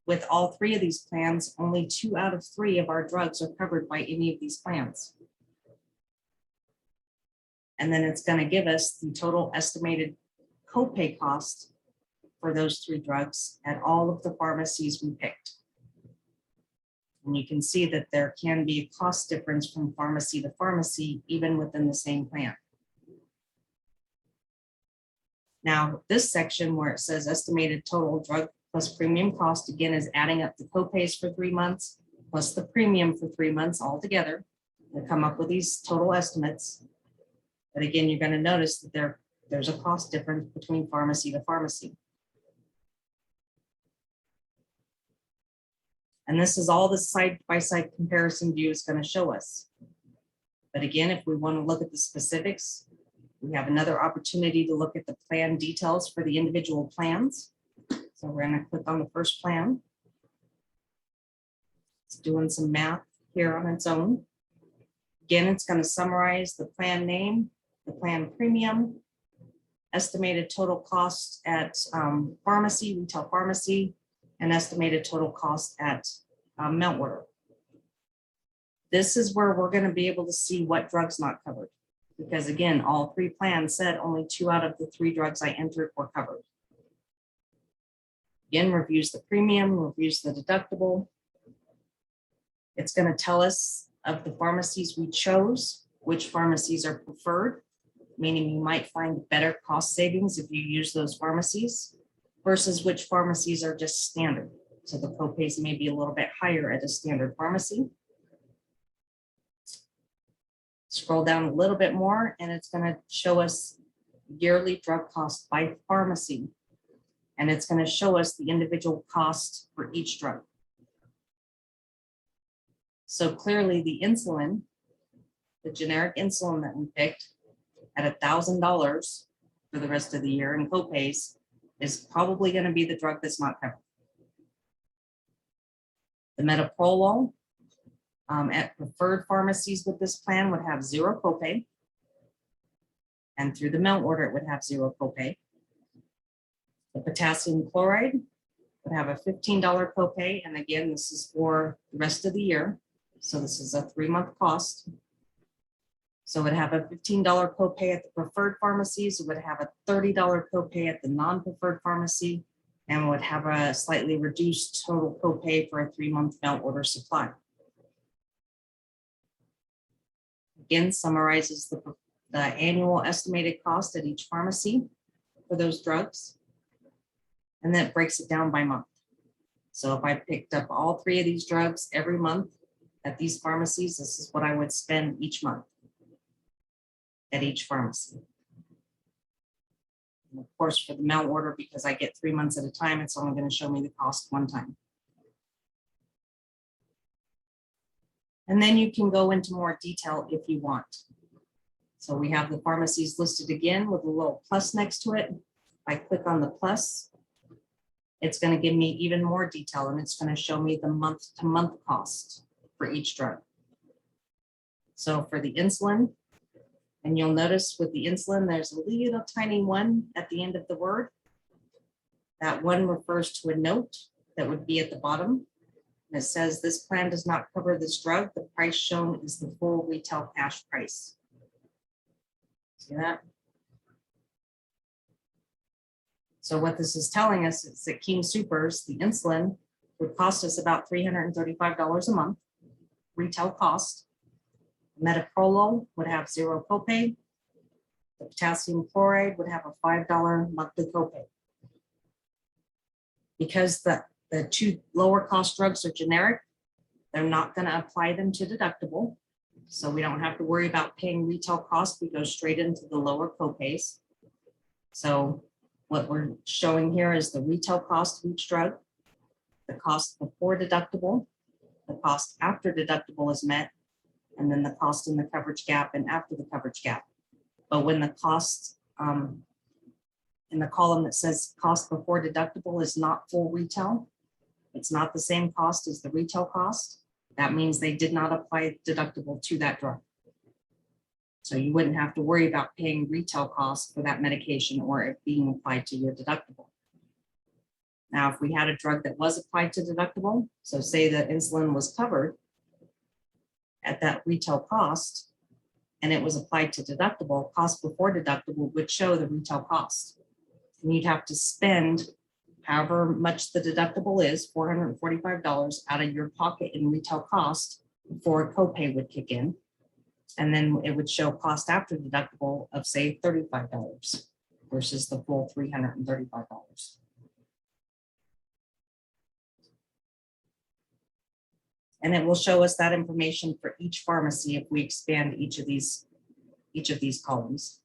with all 3 of these plans, only 2 out of 3 of our drugs are covered by any of these plans. And then it's going to give us the total estimated copay cost for those 3 drugs at all of the pharmacies we picked. And you can see that there can be a cost difference from pharmacy to pharmacy, even within the same plan. Now, this section where it says estimated total drug plus premium cost, again, is adding up the copays for 3 months, plus the premium for 3 months all together. They come up with these total estimates. But again, you're going to notice that there's a cost difference between pharmacy to pharmacy. And this is all the side-by-side comparison view is going to show us. But again, if we want to look at the specifics, we have another opportunity to look at the plan details for the individual plans. So we're going to click on the first plan. It's doing some math here on its own. Again, it's going to summarize the plan name, the plan premium, estimated total cost at pharmacy, retail pharmacy, and estimated total cost at mail order. This is where we're going to be able to see what drugs not covered. Because again, all 3 plans said only 2 out of the 3 drugs I entered were covered. Again, reviews the premium, reviews the deductible. It's going to tell us of the pharmacies we chose, which pharmacies are preferred, meaning you might find better cost savings if you use those pharmacies versus which pharmacies are just standard. So the copays may be a little bit higher at a standard pharmacy. Scroll down a little bit more and it's going to show us yearly drug cost by pharmacy. And it's going to show us the individual cost for each drug. So clearly the insulin, the generic insulin that we picked at $1,000 for the rest of the year in copays is probably going to be the drug that's not covered. The metoprolol at preferred pharmacies with this plan would have 0 copay. And through the mail order, it would have 0 copay. The potassium chloride would have a $15 copay. And again, this is for the rest of the year. So this is a 3-month cost. So it would have a $15 copay at the preferred pharmacies. It would have a $30 copay at the non-preferred pharmacy, and would have a slightly reduced total copay for a 3-month mail order supply. Again, summarizes the annual estimated cost at each pharmacy for those drugs. And then it breaks it down by month. So if I picked up all 3 of these drugs every month at these pharmacies, this is what I would spend each month at each pharmacy. And of course, for the mail order, because I get 3 months at a time, it's only going to show me the cost one time. And then you can go into more detail if you want. So we have the pharmacies listed again with a little plus next to it. If I click on the plus, it's going to give me even more detail, and it's going to show me the month-to-month cost for each drug. So for the insulin, and you'll notice with the insulin, there's a little tiny one at the end of the word. That one refers to a note that would be at the bottom. And it says this plan does not cover this drug. The price shown is the full retail cash price. See that? So what this is telling us is that King Supers, the insulin, would cost us about $335 a month retail cost. Metoprolol would have 0 copay. The potassium chloride would have a $5 monthly copay. Because the two lower cost drugs are generic, they're not going to apply them to deductible. So we don't have to worry about paying retail costs. We go straight into the lower copays. So what we're showing here is the retail cost of each drug, the cost before deductible, the cost after deductible is met, and then the cost in the coverage gap and after the coverage gap. But when the cost in the column that says cost before deductible is not full retail, it's not the same cost as the retail cost, that means they did not apply deductible to that drug. So you wouldn't have to worry about paying retail costs for that medication or it being applied to your deductible. Now, if we had a drug that was applied to deductible, so say that insulin was covered at that retail cost and it was applied to deductible, cost before deductible would show the retail cost. And you'd have to spend however much the deductible is, $445 out of your pocket in retail cost before a copay would kick in. And then it would show cost after deductible of say $35 versus the full $335. And it will show us that information for each pharmacy if we expand each of these columns.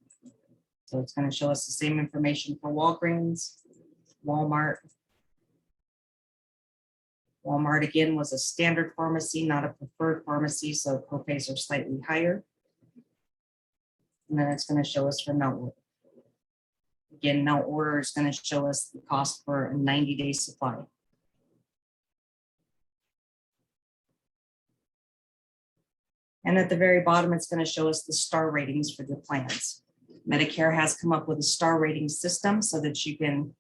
So it's going to show us the same information for Walgreens, Walmart. Walmart again was a standard pharmacy, not a preferred pharmacy, so copays are slightly higher. And then it's going to show us for mail order. Again, mail order is going to show us the cost for a 90-day supply. And at the very bottom, it's going to show us the star ratings for the plans. Medicare has come up with a star rating system so that you can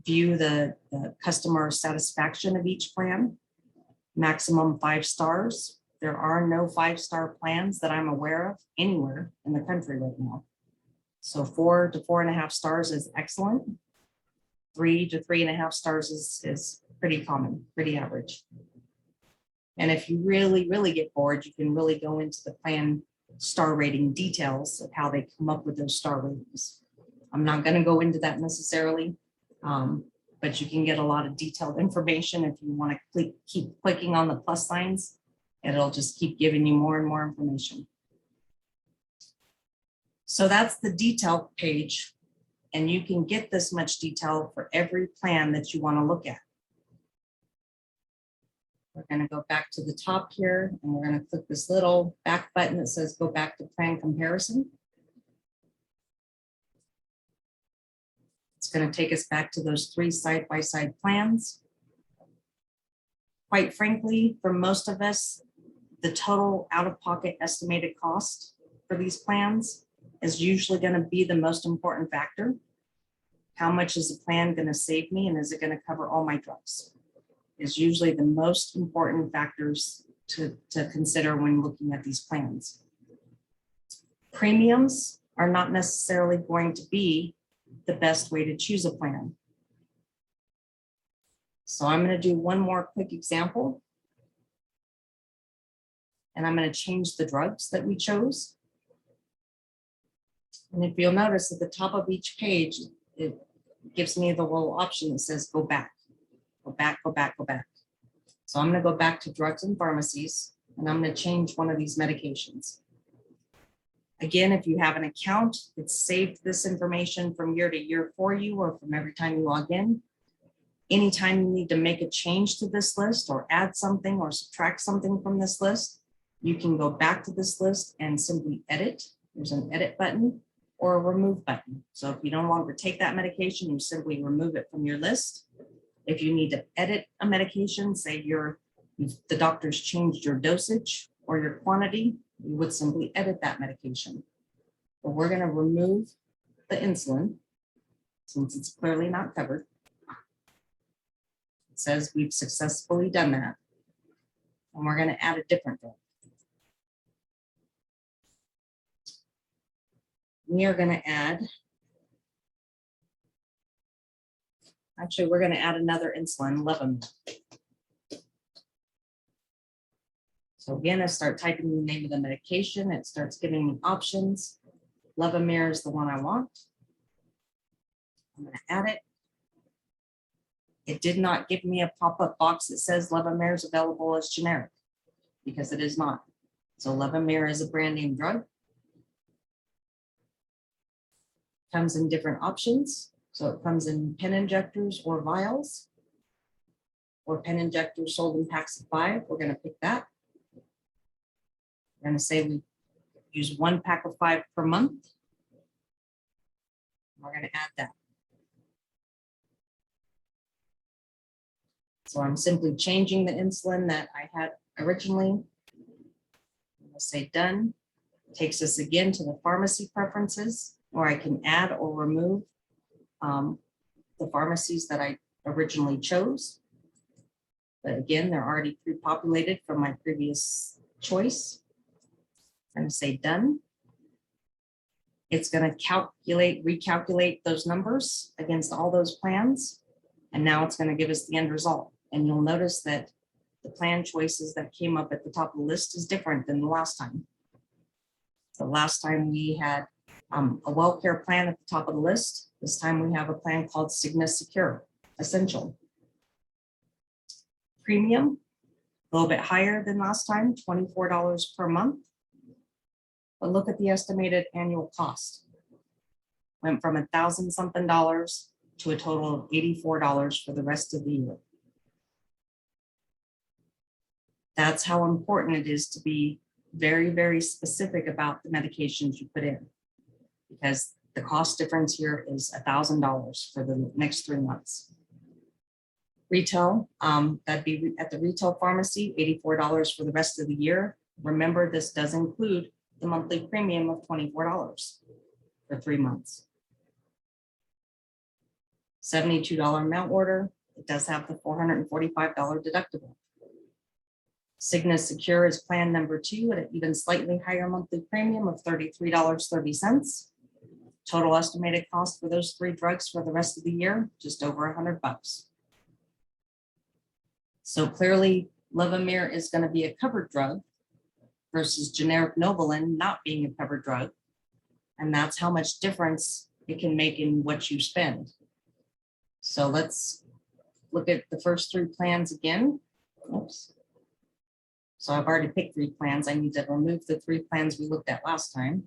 view the customer satisfaction of each plan. Maximum 5 stars. There are no 5-star plans that I'm aware of anywhere in the country right now. So 4 to 4.5 stars is excellent. 3 to 3.5 stars is pretty common, pretty average. And if you really, really get bored, you can really go into the plan star rating details of how they come up with those star ratings. I'm not going to go into that necessarily, but you can get a lot of detailed information if you want to keep clicking on the plus signs. It'll just keep giving you more and more information. So that's the detail page, and you can get this much detail for every plan that you want to look at. We're going to go back to the top here, and we're going to click this little back button that says go back to plan comparison. It's going to take us back to those 3 side-by-side plans. Quite frankly, for most of us, the total out-of-pocket estimated cost for these plans is usually going to be the most important factor. How much is the plan going to save me, and is it going to cover all my drugs? Is usually the most important factors to consider when looking at these plans. Premiums are not necessarily going to be the best way to choose a plan. So I'm going to do one more quick example. And I'm going to change the drugs that we chose. And if you'll notice at the top of each page, it gives me the little option that says go back, go back, go back, go back. So I'm going to go back to drugs and pharmacies, and I'm going to change one of these medications. Again, if you have an account, it's saved this information from year to year for you or from every time you log in. Anytime you need to make a change to this list or add something or subtract something from this list, you can go back to this list and simply edit. There's an edit button or a remove button. So if you no longer take that medication, you simply remove it from your list. If you need to edit a medication, say the doctor's changed your dosage or your quantity, you would simply edit that medication. But we're going to remove the insulin since it's clearly not covered. It says we've successfully done that. And we're going to add a different drug. We are going to add, actually, we're going to add another insulin, Levemir. So again, I start typing the name of the medication. It starts giving me options. Levemir is the one I want. I'm going to add it. It did not give me a pop-up box that says Levemir is available as generic because it is not. So Levemir is a brand name drug. Comes in different options. So it comes in pen injectors or vials, or pen injectors sold in packs of 5. We're going to pick that. We're going to say we use 1 pack of 5 per month. We're going to add that. So I'm simply changing the insulin that I had originally. I'm going to say done. Takes us again to the pharmacy preferences, where I can add or remove the pharmacies that I originally chose. But again, they're already pre-populated from my previous choice. I'm going to say done. It's going to recalculate those numbers against all those plans. And now it's going to give us the end result. And you'll notice that the plan choices that came up at the top of the list is different than the last time. The last time we had a WellCare plan at the top of the list. This time we have a plan called Cigna Secure Essential. Premium, a little bit higher than last time, $24 per month. But look at the estimated annual cost. Went from $1,000 something to a total of $84 for the rest of the year. That's how important it is to be very, very specific about the medications you put in, because the cost difference here is $1,000 for the next 3 months. Retail, that'd be at the retail pharmacy, $84 for the rest of the year. Remember, this does include the monthly premium of $24 for 3 months. $72 amount order. It does have the $445 deductible. Cigna Secure is plan number 2 at an even slightly higher monthly premium of $33.30. Total estimated cost for those 3 drugs for the rest of the year, just over $100. So clearly, Levemir is going to be a covered drug versus generic Novolin not being a covered drug. And that's how much difference it can make in what you spend. So let's look at the first 3 plans again. Oops. So I've already picked 3 plans. I need to remove the 3 plans we looked at last time.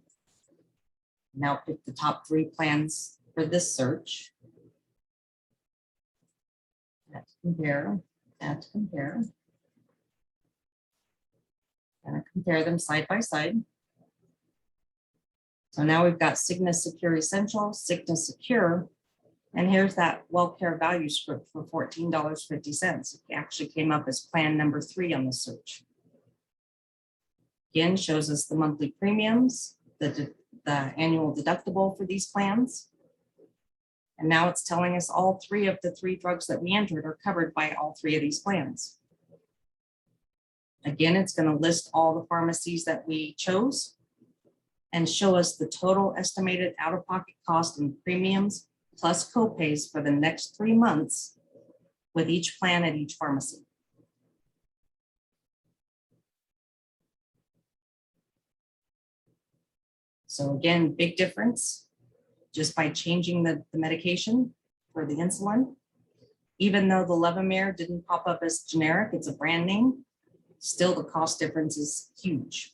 Now pick the top 3 plans for this search. Add to compare, add to compare. And compare them side by side. So now we've got Cigna Secure Essential, Cigna Secure, and here's that WellCare value script for $14.50. It actually came up as plan number 3 on the search. Again, shows us the monthly premiums, the annual deductible for these plans. And now it's telling us all 3 of the 3 drugs that we entered are covered by all 3 of these plans. Again, it's going to list all the pharmacies that we chose and show us the total estimated out-of-pocket cost and premiums plus copays for the next 3 months with each plan at each pharmacy. So again, big difference just by changing the medication for the insulin. Even though the Levemir didn't pop up as generic, it's a brand name, still the cost difference is huge.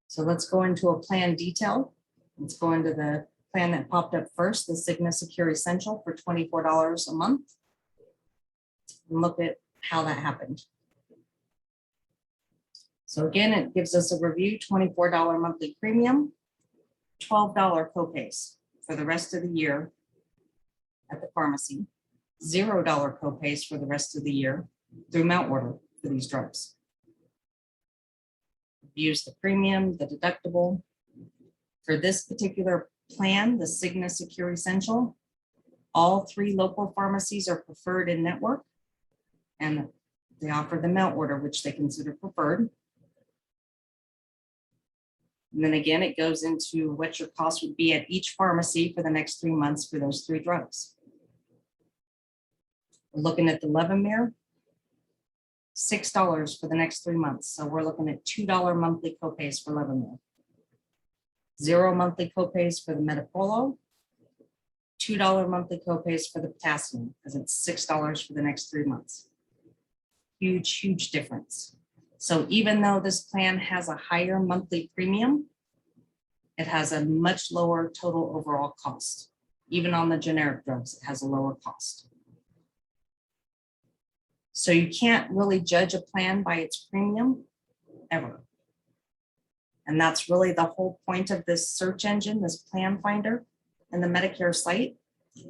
So let's go into a plan detail. Let's go into the plan that popped up first, the Cigna Secure Essential for $24 a month. And look at how that happened. So again, it gives us a review, $24 monthly premium, $12 copays for the rest of the year at the pharmacy, $0 copays for the rest of the year through mount order for these drugs. Use the premium, the deductible. For this particular plan, the Cigna Secure Essential, all 3 local pharmacies are preferred in network, and they offer the mount order, which they consider preferred. And then again, it goes into what your cost would be at each pharmacy for the next 3 months for those 3 drugs. We're looking at the Levemir. $6 for the next 3 months. So we're looking at $2 monthly copays for Levemir. 0 monthly copays for the Metapolo. $2 monthly copays for the potassium, because it's $6 for the next 3 months. Huge, huge difference. So even though this plan has a higher monthly premium, it has a much lower total overall cost. Even on the generic drugs, it has a lower cost. So you can't really judge a plan by its premium ever. And that's really the whole point of this search engine, this plan finder and the Medicare site,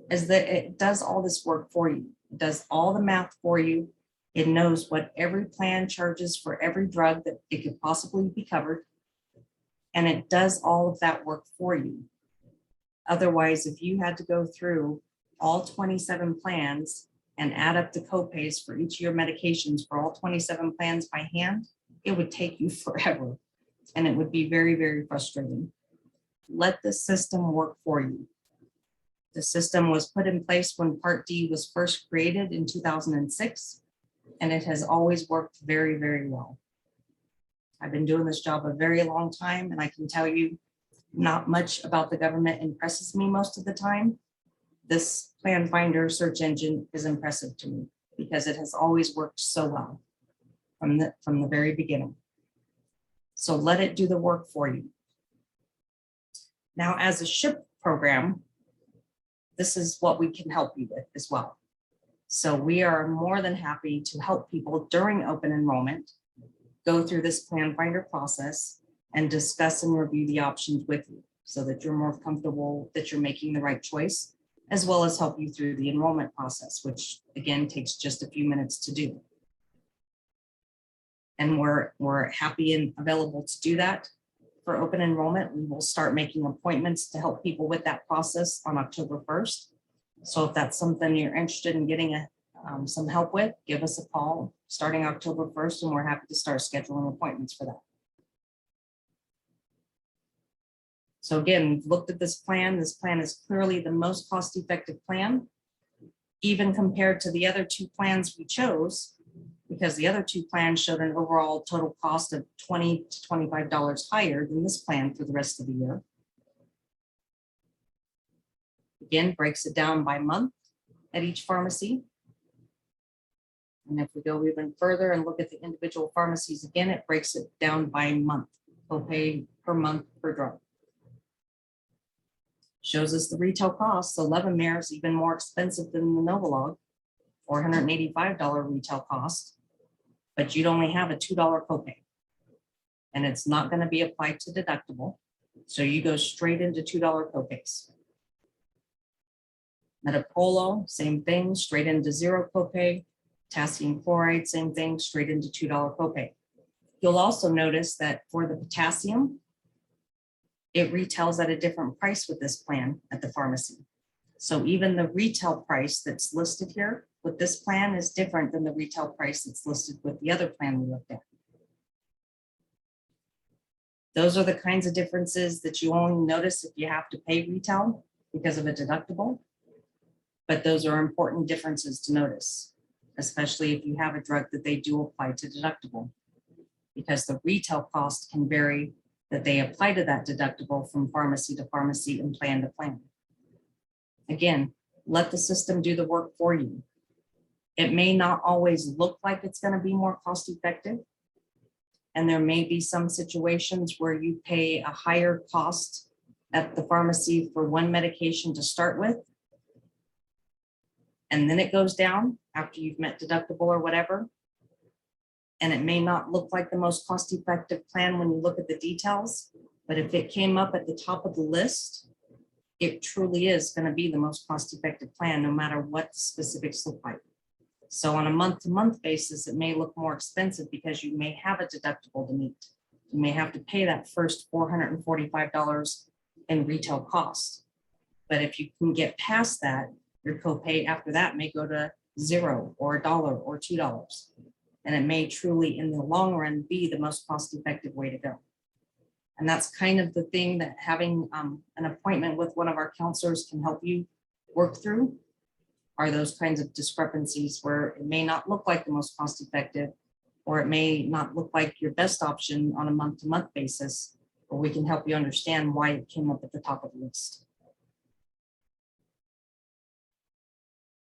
is that it does all this work for you. It does all the math for you. It knows what every plan charges for every drug that it could possibly be covered. And it does all of that work for you. Otherwise, if you had to go through all 27 plans and add up the copays for each of your medications for all 27 plans by hand, it would take you forever. And it would be very, very frustrating. Let the system work for you. The system was put in place when Part D was first created in 2006, and it has always worked very, very well. I've been doing this job a very long time, and I can tell you not much about the government impresses me most of the time. This plan finder search engine is impressive to me because it has always worked so well from the very beginning. So let it do the work for you. Now, as a SHIP program, this is what we can help you with as well. So we are more than happy to help people during open enrollment go through this plan finder process and discuss and review the options with you so that you're more comfortable that you're making the right choice, as well as help you through the enrollment process, which again takes just a few minutes to do. And we're happy and available to do that. For open enrollment, we will start making appointments to help people with that process on October 1st. So if that's something you're interested in getting some help with, give us a call starting October 1st, and we're happy to start scheduling appointments for that. So again, we've looked at this plan. This plan is clearly the most cost-effective plan, even compared to the other 2 plans we chose, because the other 2 plans showed an overall total cost of $20 to $25 higher than this plan for the rest of the year. Again, breaks it down by month at each pharmacy. And if we go even further and look at the individual pharmacies, again, it breaks it down by month, copay per month per drug. Shows us the retail cost. So Levemir is even more expensive than the Novolog, $485 retail cost, but you'd only have a $2 copay. And it's not going to be applied to deductible. So you go straight into $2 copays. Metapolo, same thing, straight into 0 copay. Potassium chloride, same thing, straight into $2 copay. You'll also notice that for the potassium, it retails at a different price with this plan at the pharmacy. So even the retail price that's listed here with this plan is different than the retail price that's listed with the other plan we looked at. Those are the kinds of differences that you only notice if you have to pay retail because of a deductible. But those are important differences to notice, especially if you have a drug that they do apply to deductible, because the retail cost can vary that they apply to that deductible from pharmacy to pharmacy and plan to plan. Again, let the system do the work for you. It may not always look like it's going to be more cost effective. And there may be some situations where you pay a higher cost at the pharmacy for one medication to start with, and then it goes down after you've met deductible or whatever. And it may not look like the most cost-effective plan when you look at the details, but if it came up at the top of the list, it truly is going to be the most cost-effective plan, no matter what the specifics look like. So on a month-to-month basis, it may look more expensive because you may have a deductible to meet. You may have to pay that first $445 in retail cost. But if you can get past that, your copay after that may go to $0 or $1 or $2. And it may truly, in the long run, be the most cost-effective way to go. And that's kind of the thing that having an appointment with one of our counselors can help you work through, are those kinds of discrepancies where it may not look like the most cost-effective, or it may not look like your best option on a month-to-month basis, but we can help you understand why it came up at the top of the list.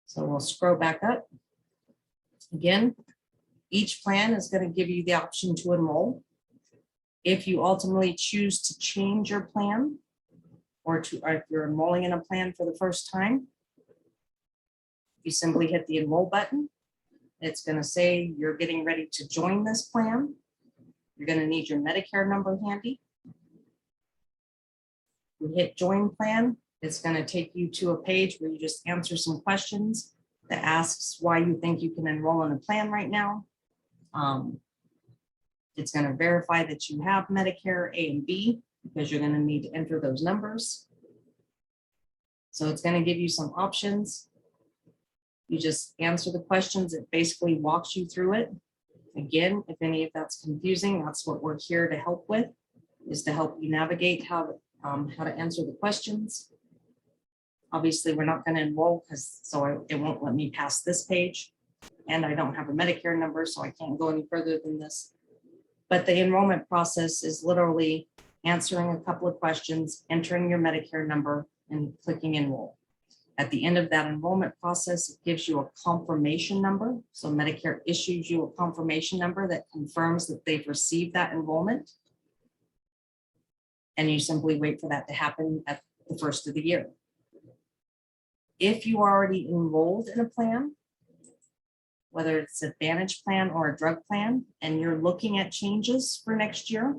So we'll scroll back up. Again, each plan is going to give you the option to enroll. If you ultimately choose to change your plan, or if you're enrolling in a plan for the first time, you simply hit the enroll button. It's going to say you're getting ready to join this plan. You're going to need your Medicare number handy. We hit join plan. It's going to take you to a page where you just answer some questions that asks why you think you can enroll in a plan right now. It's going to verify that you have Medicare A and B, because you're going to need to enter those numbers. So it's going to give you some options. You just answer the questions. It basically walks you through it. Again, if any of that's confusing, that's what we're here to help with, is to help you navigate how to answer the questions. Obviously, we're not going to enroll it won't let me pass this page. And I don't have a Medicare number, so I can't go any further than this. But the enrollment process is literally answering a couple of questions, entering your Medicare number, and clicking enroll. At the end of that enrollment process, it gives you a confirmation number. So Medicare issues you a confirmation number that confirms that they've received that enrollment. And you simply wait for that to happen at the first of the year. If you are already enrolled in a plan, whether it's an Advantage plan or a drug plan, and you're looking at changes for next year,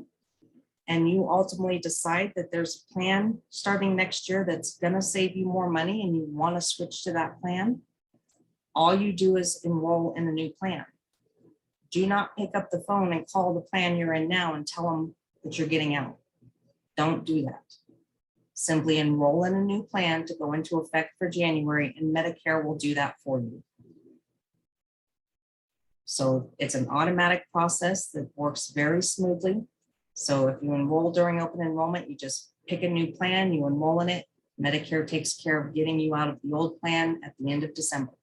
and you ultimately decide that there's a plan starting next year that's going to save you more money and you want to switch to that plan, all you do is enroll in a new plan. Do not pick up the phone and call the plan you're in now and tell them that you're getting out. Don't do that. Simply enroll in a new plan to go into effect for January, and Medicare will do that for you. So it's an automatic process that works very smoothly. So if you enroll during open enrollment, you just pick a new plan, you enroll in it. Medicare takes care of getting you out of the old plan at the end of December,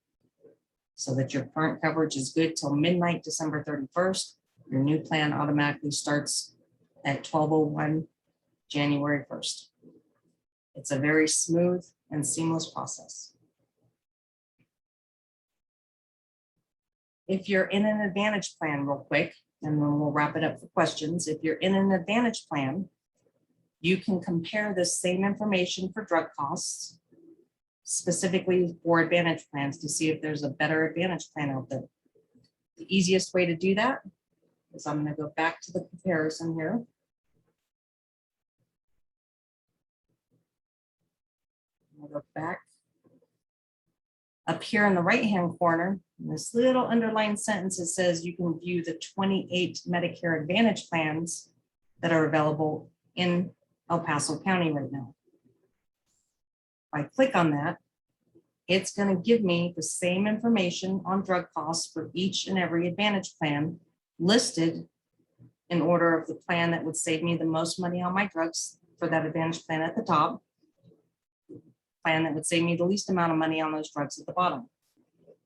so that your current coverage is good till midnight, December 31st. Your new plan automatically starts at 12:01, January 1st. It's a very smooth and seamless process. If you're in an Advantage plan, real quick, and then we'll wrap it up for questions. If you're in an Advantage plan, you can compare the same information for drug costs, specifically for Advantage plans, to see if there's a better Advantage plan out there. The easiest way to do that is I'm going to go back to the comparison here. I'll go back. Up here in the right-hand corner, in this little underlined sentence, it says you can view the 28 Medicare Advantage plans that are available in El Paso County right now. If I click on that, it's going to give me the same information on drug costs for each and every Advantage plan, listed in order of the plan that would save me the most money on my drugs for that Advantage plan at the top, plan that would save me the least amount of money on those drugs at the bottom.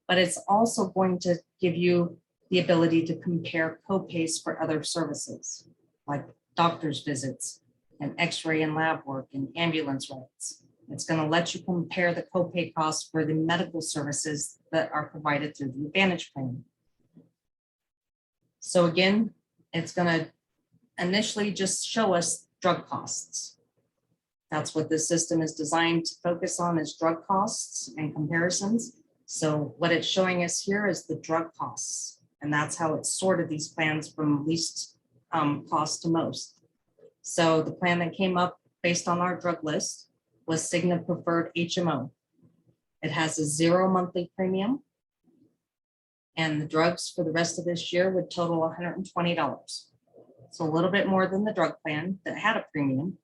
But it's also going to give you the ability to compare copays for other services, like doctor's visits and x-ray and lab work and ambulance rides. It's going to let you compare the copay costs for the medical services that are provided through the Advantage plan. So again, it's going to initially just show us drug costs. That's what this system is designed to focus on, is drug costs and comparisons. So what it's showing us here is the drug costs, and that's how it's sorted these plans from least cost to most. So the plan that came up based on our drug list was Cigna Preferred HMO. It has a 0 monthly premium, and the drugs for the rest of this year would total $120. So a little bit more than the drug plan that had a premium.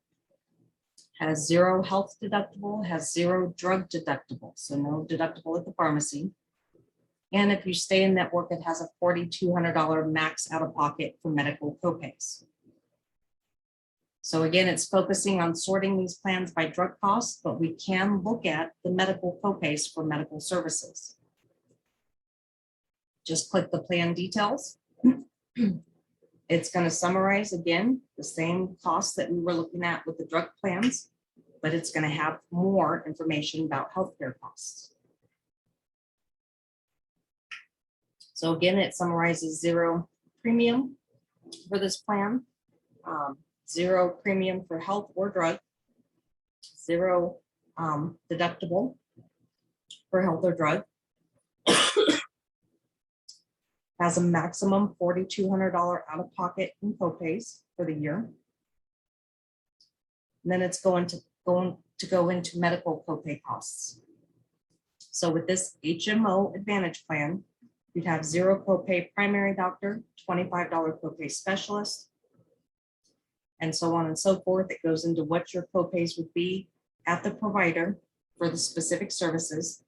Has 0 health deductible, has 0 drug deductible, so no deductible at the pharmacy. And if you stay in network, it has a $4,200 max out of pocket for medical copays. So again, it's focusing on sorting these plans by drug costs, but we can look at the medical copays for medical services. Just click the plan details. It's going to summarize again the same costs that we were looking at with the drug plans, but it's going to have more information about healthcare costs. So again, it summarizes 0 premium for this plan, 0 premium for health or drug, 0 deductible for health or drug, has a maximum $4,200 out of pocket in copays for the year. And then it's going to go into medical copay costs. So with this HMO Advantage plan, you'd have 0 copay primary doctor, $25 copay specialist, and so on and so forth. It goes into what your copays would be at the provider for the specific services.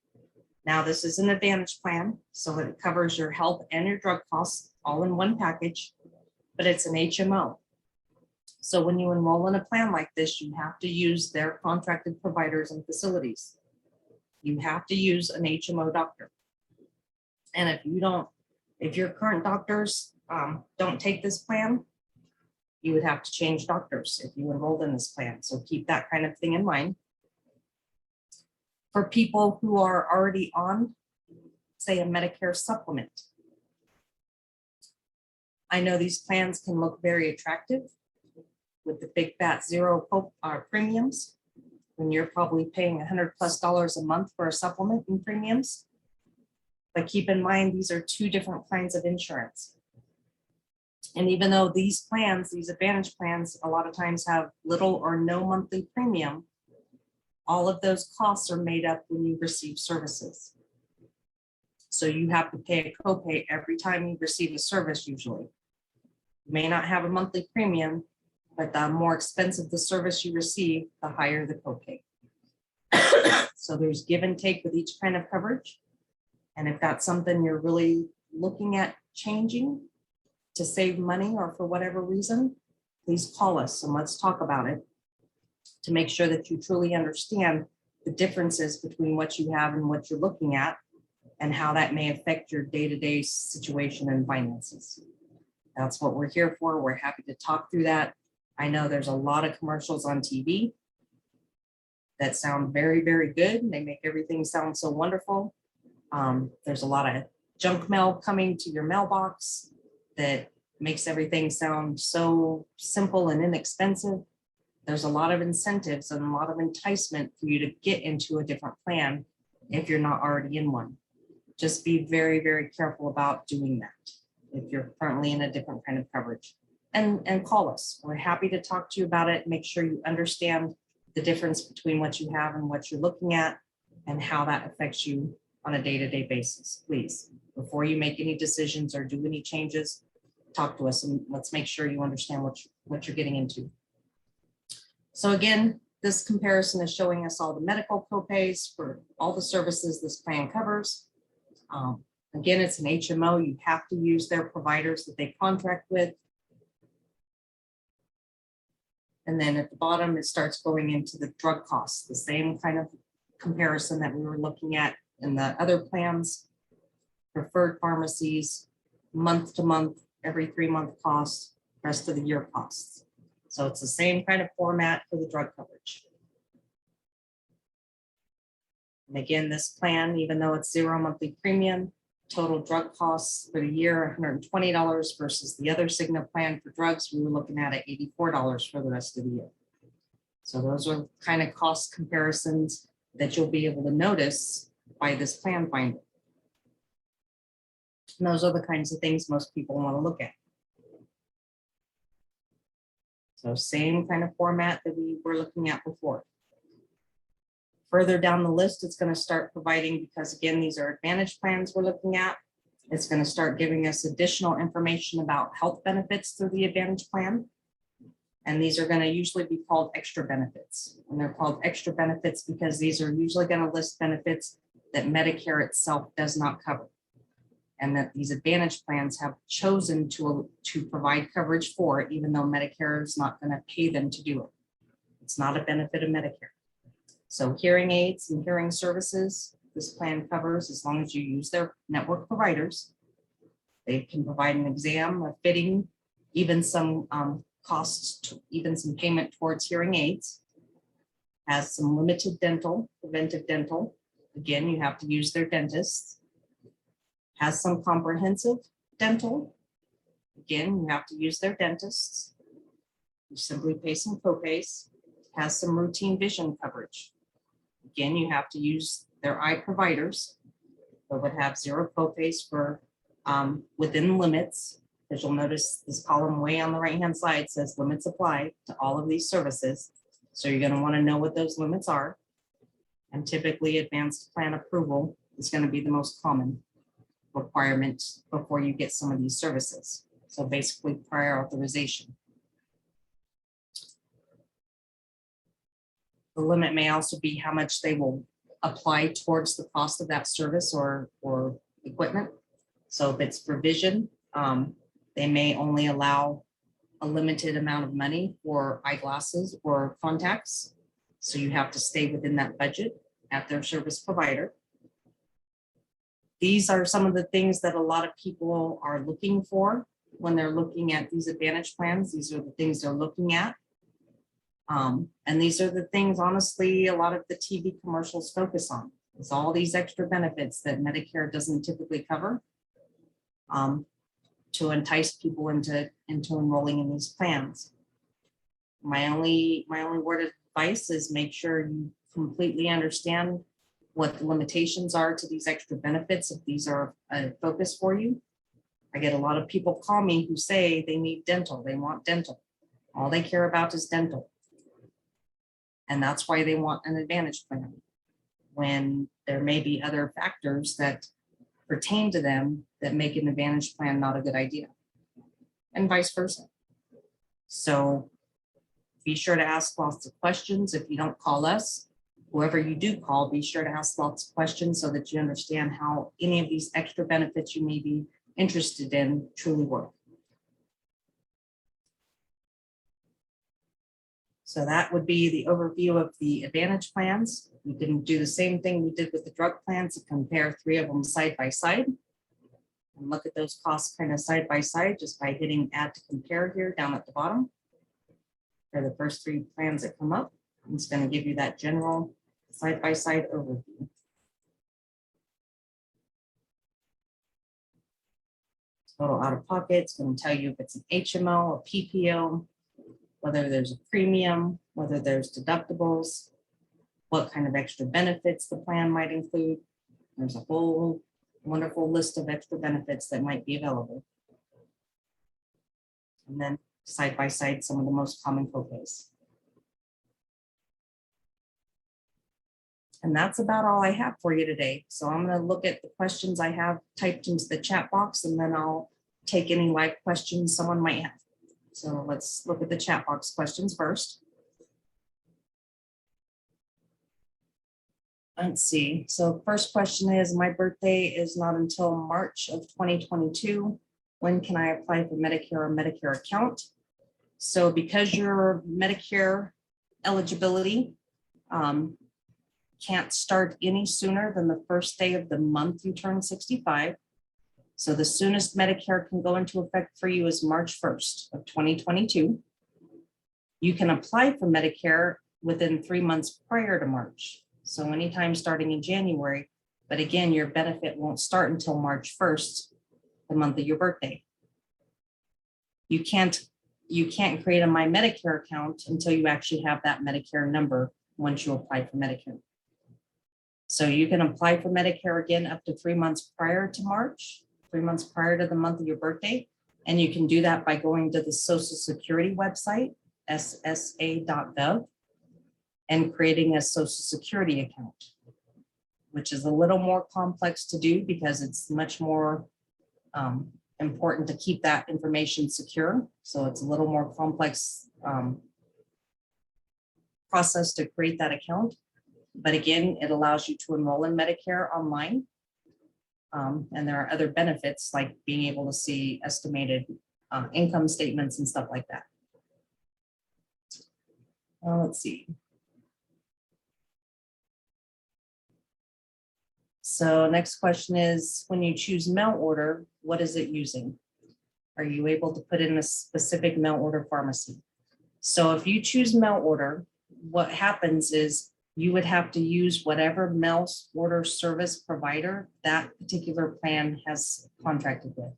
Now, this is an Advantage plan, so it covers your health and your drug costs all in one package, but it's an HMO. So when you enroll in a plan like this, you have to use their contracted providers and facilities. You have to use an HMO doctor. And if your current doctors don't take this plan, you would have to change doctors if you enrolled in this plan. So keep that kind of thing in mind. For people who are already on, say, a Medicare supplement, I know these plans can look very attractive with the big fat 0 premiums, when you're probably paying $100+ a month for a supplement in premiums. But keep in mind, these are 2 different kinds of insurance. And even though these plans, these Advantage plans, a lot of times have little or no monthly premium, all of those costs are made up when you receive services. So you have to pay a copay every time you receive a service usually. You may not have a monthly premium, but the more expensive the service you receive, the higher the copay. So there's give and take with each kind of coverage. And if that's something you're really looking at changing to save money or for whatever reason, please call us and let's talk about it to make sure that you truly understand the differences between what you have and what you're looking at and how that may affect your day-to-day situation and finances. That's what we're here for. We're happy to talk through that. I know there's a lot of commercials on TV that sound very, very good. They make everything sound so wonderful. There's a lot of junk mail coming to your mailbox that makes everything sound so simple and inexpensive. There's a lot of incentives and a lot of enticement for you to get into a different plan if you're not already in one. Just be very, very careful about doing that if you're currently in a different kind of coverage. And call us. We're happy to talk to you about it. Make sure you understand the difference between what you have and what you're looking at and how that affects you on a day-to-day basis. Please, before you make any decisions or do any changes, talk to us and let's make sure you understand what you're getting into. So again, this comparison is showing us all the medical copays for all the services this plan covers. Again, it's an HMO. You have to use their providers that they contract with. And then at the bottom, it starts going into the drug costs, the same kind of comparison that we were looking at in the other plans. Preferred pharmacies, month to month, every 3-month costs, rest of the year costs. So it's the same kind of format for the drug coverage. And again, this plan, even though it's 0 monthly premium, total drug costs for the year, $120 versus the other Cigna plan for drugs, we were looking at $84 for the rest of the year. So those are kind of cost comparisons that you'll be able to notice by this plan finder. And those are the kinds of things most people want to look at. So same kind of format that we were looking at before. Further down the list, it's going to start providing, because again, these are Advantage plans we're looking at. It's going to start giving us additional information about health benefits through the Advantage plan. And these are going to usually be called extra benefits. And they're called extra benefits because these are usually going to list benefits that Medicare itself does not cover. And that these Advantage plans have chosen to provide coverage for, even though Medicare is not going to pay them to do it. It's not a benefit of Medicare. So hearing aids and hearing services, this plan covers as long as you use their network providers. They can provide an exam, a fitting, even some costs, even some payment towards hearing aids. Has some limited dental, preventive dental. Again, you have to use their dentists. Has some comprehensive dental. Again, you have to use their dentists. You simply pay some copays. Has some routine vision coverage. Again, you have to use their eye providers. But would have zero copays for within limits. As you'll notice, this column way on the right-hand side says limits apply to all of these services. So you're going to want to know what those limits are. And typically advanced plan approval is going to be the most common requirement before you get some of these services. So basically prior authorization. The limit may also be how much they will apply towards the cost of that service or equipment. So if it's for vision, they may only allow a limited amount of money for eyeglasses or contacts. So you have to stay within that budget at their service provider. These are some of the things that a lot of people are looking for when they're looking at these Advantage plans. These are the things they're looking at. And these are the things, honestly, a lot of the TV commercials focus on. It's all these extra benefits that Medicare doesn't typically cover to entice people into enrolling in these plans. My only word of advice is make sure you completely understand what the limitations are to these extra benefits if these are a focus for you. I get a lot of people call me who say they need dental, they want dental. All they care about is dental. And that's why they want an Advantage plan, when there may be other factors that pertain to them that make an Advantage plan not a good idea, and vice versa. So be sure to ask lots of questions. If you don't call us, whoever you do call, be sure to ask lots of questions so that you understand how any of these extra benefits you may be interested in truly work. So that would be the overview of the Advantage plans. You can do the same thing we did with the drug plans and compare 3 of them side by side and look at those costs kind of side by side just by hitting add to compare here down at the bottom. For the first 3 plans that come up, it's going to give you that general side by side overview. Total out of pocket, it's going to tell you if it's an HMO, a PPO, whether there's a premium, whether there's deductibles, what kind of extra benefits the plan might include. There's a whole wonderful list of extra benefits that might be available. And then side by side, some of the most common copays. And that's about all I have for you today. So I'm going to look at the questions I have typed into the chat box, and then I'll take any live questions someone might have. So let's look at the chat box questions first. Let's see. So first question is, my birthday is not until March of 2022. When can I apply for Medicare or Medicare account? So because your Medicare eligibility can't start any sooner than the first day of the month you turn 65. So the soonest Medicare can go into effect for you is March 1st of 2022. You can apply for Medicare within 3 months prior to March. So anytime starting in January, but again, your benefit won't start until March 1st, the month of your birthday. You can't create a My Medicare account until you actually have that Medicare number once you apply for Medicare. So you can apply for Medicare again up to 3 months prior to March, 3 months prior to the month of your birthday. And you can do that by going to the Social Security website, ssa.gov, and creating a Social Security account, which is a little more complex to do because it's much more important to keep that information secure. So it's a little more complex process to create that account. But again, it allows you to enroll in Medicare online. And there are other benefits like being able to see estimated income statements and stuff like that. Let's see. So next question is, when you choose mail order, what is it using? Are you able to put in a specific mail order pharmacy? So if you choose mail order, what happens is you would have to use whatever mail order service provider that particular plan has contracted with.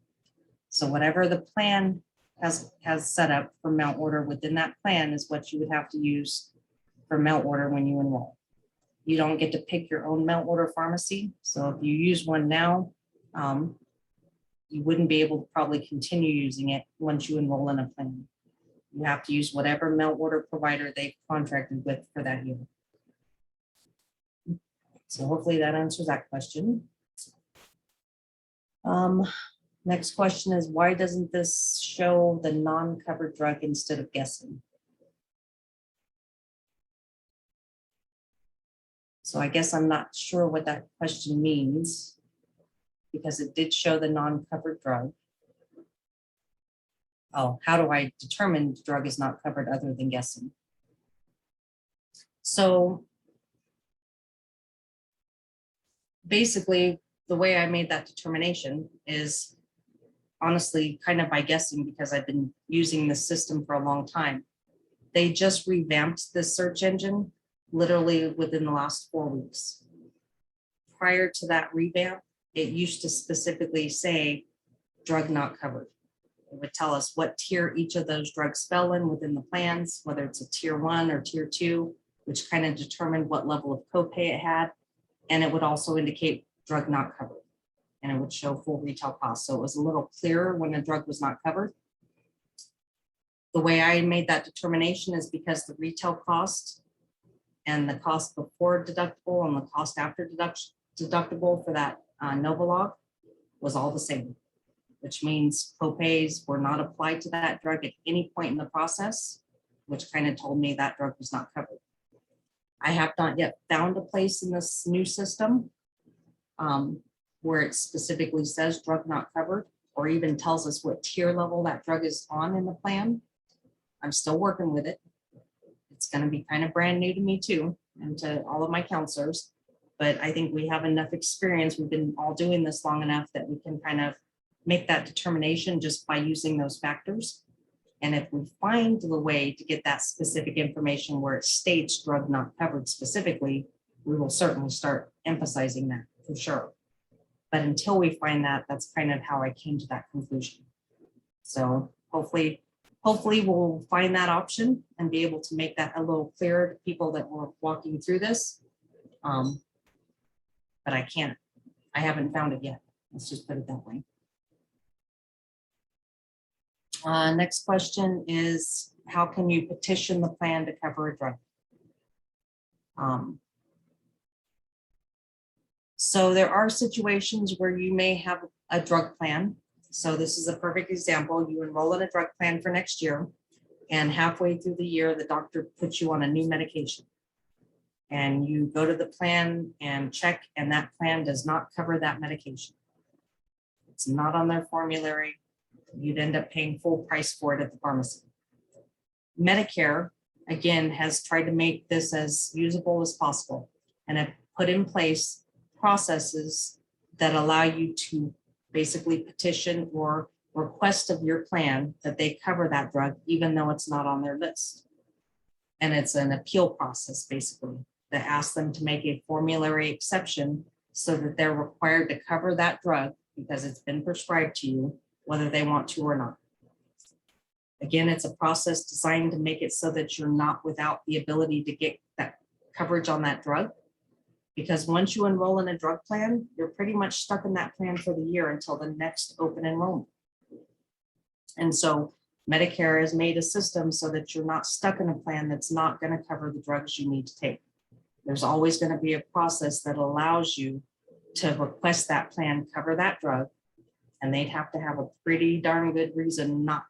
So whatever the plan has set up for mail order within that plan is what you would have to use for mail order when you enroll. You don't get to pick your own mail order pharmacy. So if you use one now, you wouldn't be able to probably continue using it once you enroll in a plan. You have to use whatever mail order provider they've contracted with for that year. So hopefully that answers that question. Next question is, why doesn't this show the non-covered drug instead of guessing? So I guess I'm not sure what that question means, because it did show the non-covered drug. Oh, how do I determine the drug is not covered other than guessing? So basically, the way I made that determination is honestly kind of by guessing, because I've been using this system for a long time. They just revamped this search engine literally within the last 4 weeks. Prior to that revamp, it used to specifically say drug not covered. It would tell us what tier each of those drugs fell in within the plans, whether it's a tier 1 or tier 2, which kind of determined what level of copay it had. And it would also indicate drug not covered, and it would show full retail costs. So it was a little clearer when a drug was not covered. The way I made that determination is because the retail cost and the cost before deductible and the cost after deductible for that Novolog was all the same, which means copays were not applied to that drug at any point in the process, which kind of told me that drug was not covered. I have not yet found a place in this new system where it specifically says drug not covered, or even tells us what tier level that drug is on in the plan. I'm still working with it. It's going to be kind of brand new to me too, and to all of my counselors, but I think we have enough experience. We've been all doing this long enough that we can kind of make that determination just by using those factors. And if we find the way to get that specific information where it states drug not covered specifically, we will certainly start emphasizing that for sure. But until we find that, that's kind of how I came to that conclusion. So hopefully we'll find that option and be able to make that a little clearer to people that were walking through this. But I haven't found it yet. Let's just put it that way. Next question is, how can you petition the plan to cover a drug? So there are situations where you may have a drug plan. So this is a perfect example. You enroll in a drug plan for next year, and halfway through the year, the doctor puts you on a new medication. And you go to the plan and check, and that plan does not cover that medication. It's not on their formulary. You'd end up paying full price for it at the pharmacy. Medicare, again, has tried to make this as usable as possible and have put in place processes that allow you to basically petition or request of your plan that they cover that drug, even though it's not on their list. And it's an appeal process, basically, that asks them to make a formulary exception so that they're required to cover that drug because it's been prescribed to you, whether they want to or not. Again, it's a process designed to make it so that you're not without the ability to get that coverage on that drug. Because once you enroll in a drug plan, you're pretty much stuck in that plan for the year until the next open enrollment. And so Medicare has made a system so that you're not stuck in a plan that's not going to cover the drugs you need to take. There's always going to be a process that allows you to request that plan cover that drug, and they'd have to have a pretty darn good reason not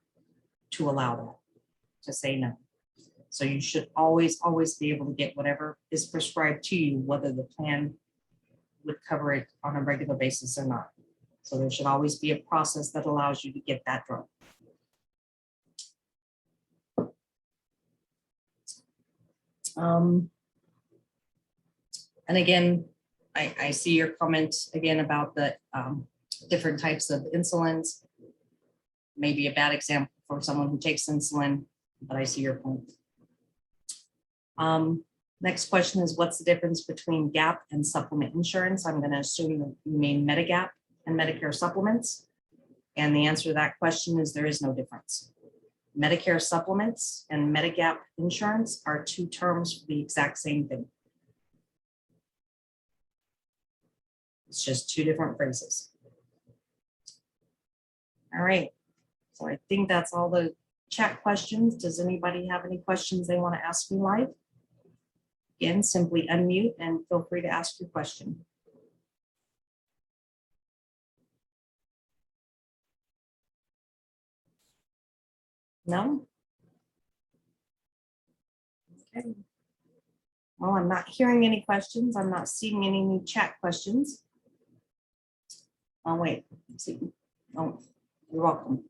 to allow that, to say no. So you should always be able to get whatever is prescribed to you, whether the plan would cover it on a regular basis or not. So there should always be a process that allows you to get that drug. And again, I see your comment again about the different types of insulins. Maybe a bad example for someone who takes insulin, but I see your point. Next question is, what's the difference between gap and supplement insurance? I'm going to assume that you mean Medigap and Medicare supplements. And the answer to that question is there is no difference. Medicare supplements and Medigap insurance are two terms for the exact same thing. It's just two different phrases. All right. So I think that's all the chat questions. Does anybody have any questions they want to ask me live? Again, simply unmute and feel free to ask your question. No? Okay. Well, I'm not hearing any questions. I'm not seeing any new chat questions. Oh, wait. Let's see. Oh, you're welcome.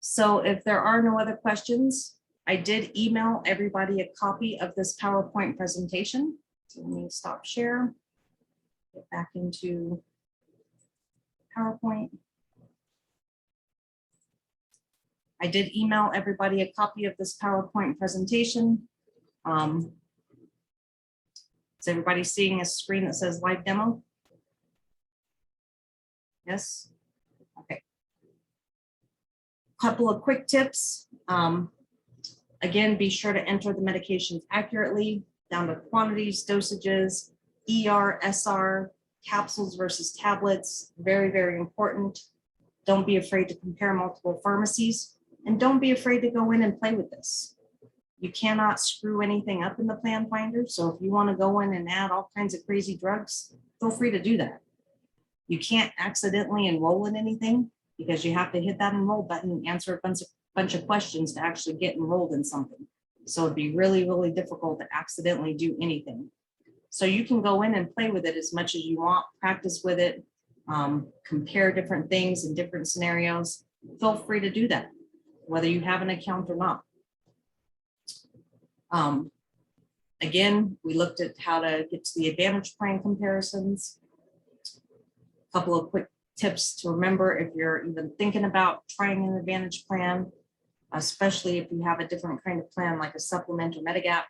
So if there are no other questions, I did email everybody a copy of this PowerPoint presentation. So let me stop share, get back into PowerPoint. I did email everybody a copy of this PowerPoint presentation. Is everybody seeing a screen that says live demo? Yes? Okay. Couple of quick tips. Again, be sure to enter the medications accurately, down to quantities, dosages, ER, SR, capsules versus tablets. Very, very important. Don't be afraid to compare multiple pharmacies, and don't be afraid to go in and play with this. You cannot screw anything up in the plan finder. So if you want to go in and add all kinds of crazy drugs, feel free to do that. You can't accidentally enroll in anything because you have to hit that enroll button and answer a bunch of questions to actually get enrolled in something. So it'd be really, really difficult to accidentally do anything. So you can go in and play with it as much as you want, practice with it, compare different things in different scenarios. Feel free to do that, whether you have an account or not. Again, we looked at how to get to the Advantage plan comparisons. A couple of quick tips to remember if you're even thinking about trying an Advantage plan, especially if you have a different kind of plan like a supplement or Medigap.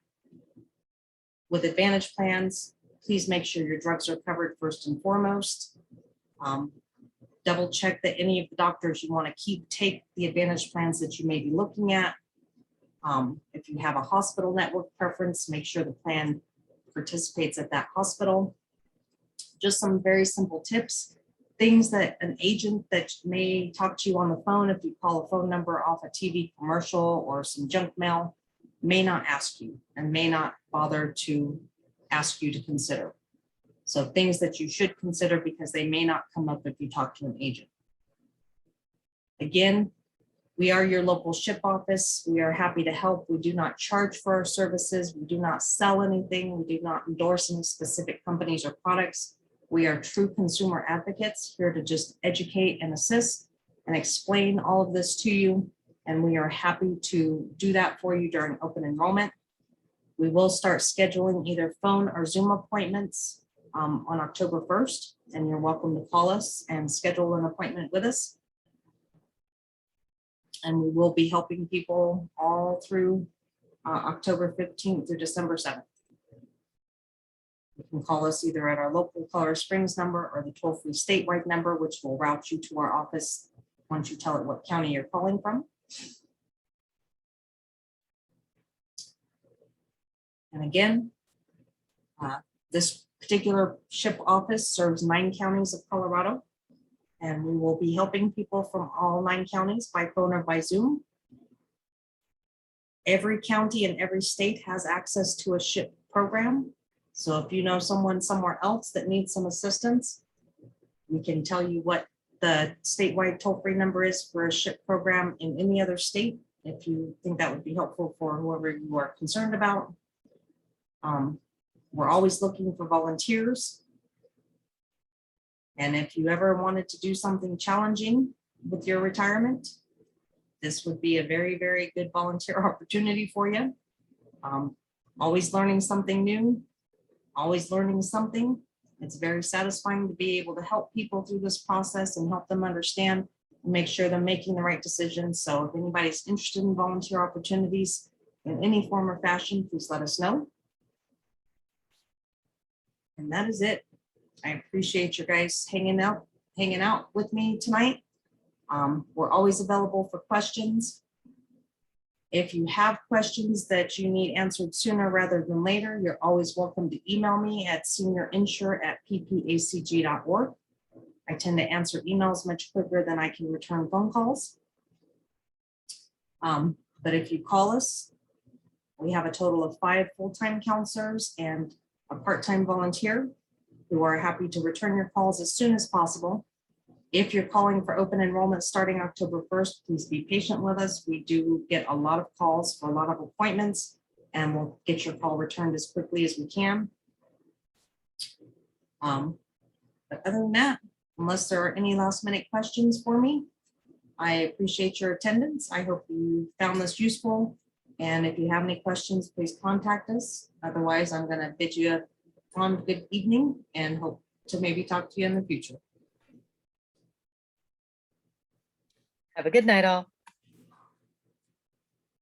With Advantage plans, please make sure your drugs are covered first and foremost. Double check that any of the doctors you want to keep take the Advantage plans that you may be looking at. If you have a hospital network preference, make sure the plan participates at that hospital. Just some very simple tips, things that an agent that may talk to you on the phone, if you call a phone number off a TV commercial or some junk mail, may not ask you and may not bother to ask you to consider. So things that you should consider because they may not come up if you talk to an agent. Again, we are your local ship office. We are happy to help. We do not charge for our services. We do not sell anything. We do not endorse any specific companies or products. We are true consumer advocates here to just educate and assist and explain all of this to you. And we are happy to do that for you during open enrollment. We will start scheduling either phone or Zoom appointments on October 1st, and you're welcome to call us and schedule an appointment with us. And we will be helping people all through October 15th through December 7th. You can call us either at our local Colorado Springs number or the toll-free statewide number, which will route you to our office once you tell it what county you're calling from. And again, this particular ship office serves 9 counties of Colorado. And we will be helping people from all 9 counties by phone or by Zoom. Every county and every state has access to a SHIP program. So if you know someone somewhere else that needs some assistance, we can tell you what the statewide toll-free number is for a SHIP program in any other state, if you think that would be helpful for whoever you are concerned about. We're always looking for volunteers. And if you ever wanted to do something challenging with your retirement, this would be a very, very good volunteer opportunity for you. Always learning something new, always learning something, It's very satisfying to be able to help people through this process and help them understand and make sure they're making the right decisions. So if anybody's interested in volunteer opportunities in any form or fashion, please let us know. And that is it. I appreciate you guys hanging out with me tonight. We're always available for questions. If you have questions that you need answered sooner rather than later, you're always welcome to email me at seniorinsure@ppacg.org. I tend to answer emails much quicker than I can return phone calls. But if you call us, we have a total of 5 full-time counselors and a part-time volunteer who are happy to return your calls as soon as possible. If you're calling for open enrollment starting October 1st, please be patient with us. We do get a lot of calls for a lot of appointments, and we'll get your call returned as quickly as we can. But other than that, unless there are any last minute questions for me, I appreciate your attendance. I hope you found this useful. And if you have any questions, please contact us. Otherwise, I'm going to bid you a good evening and hope to maybe talk to you in the future. Have a good night, all.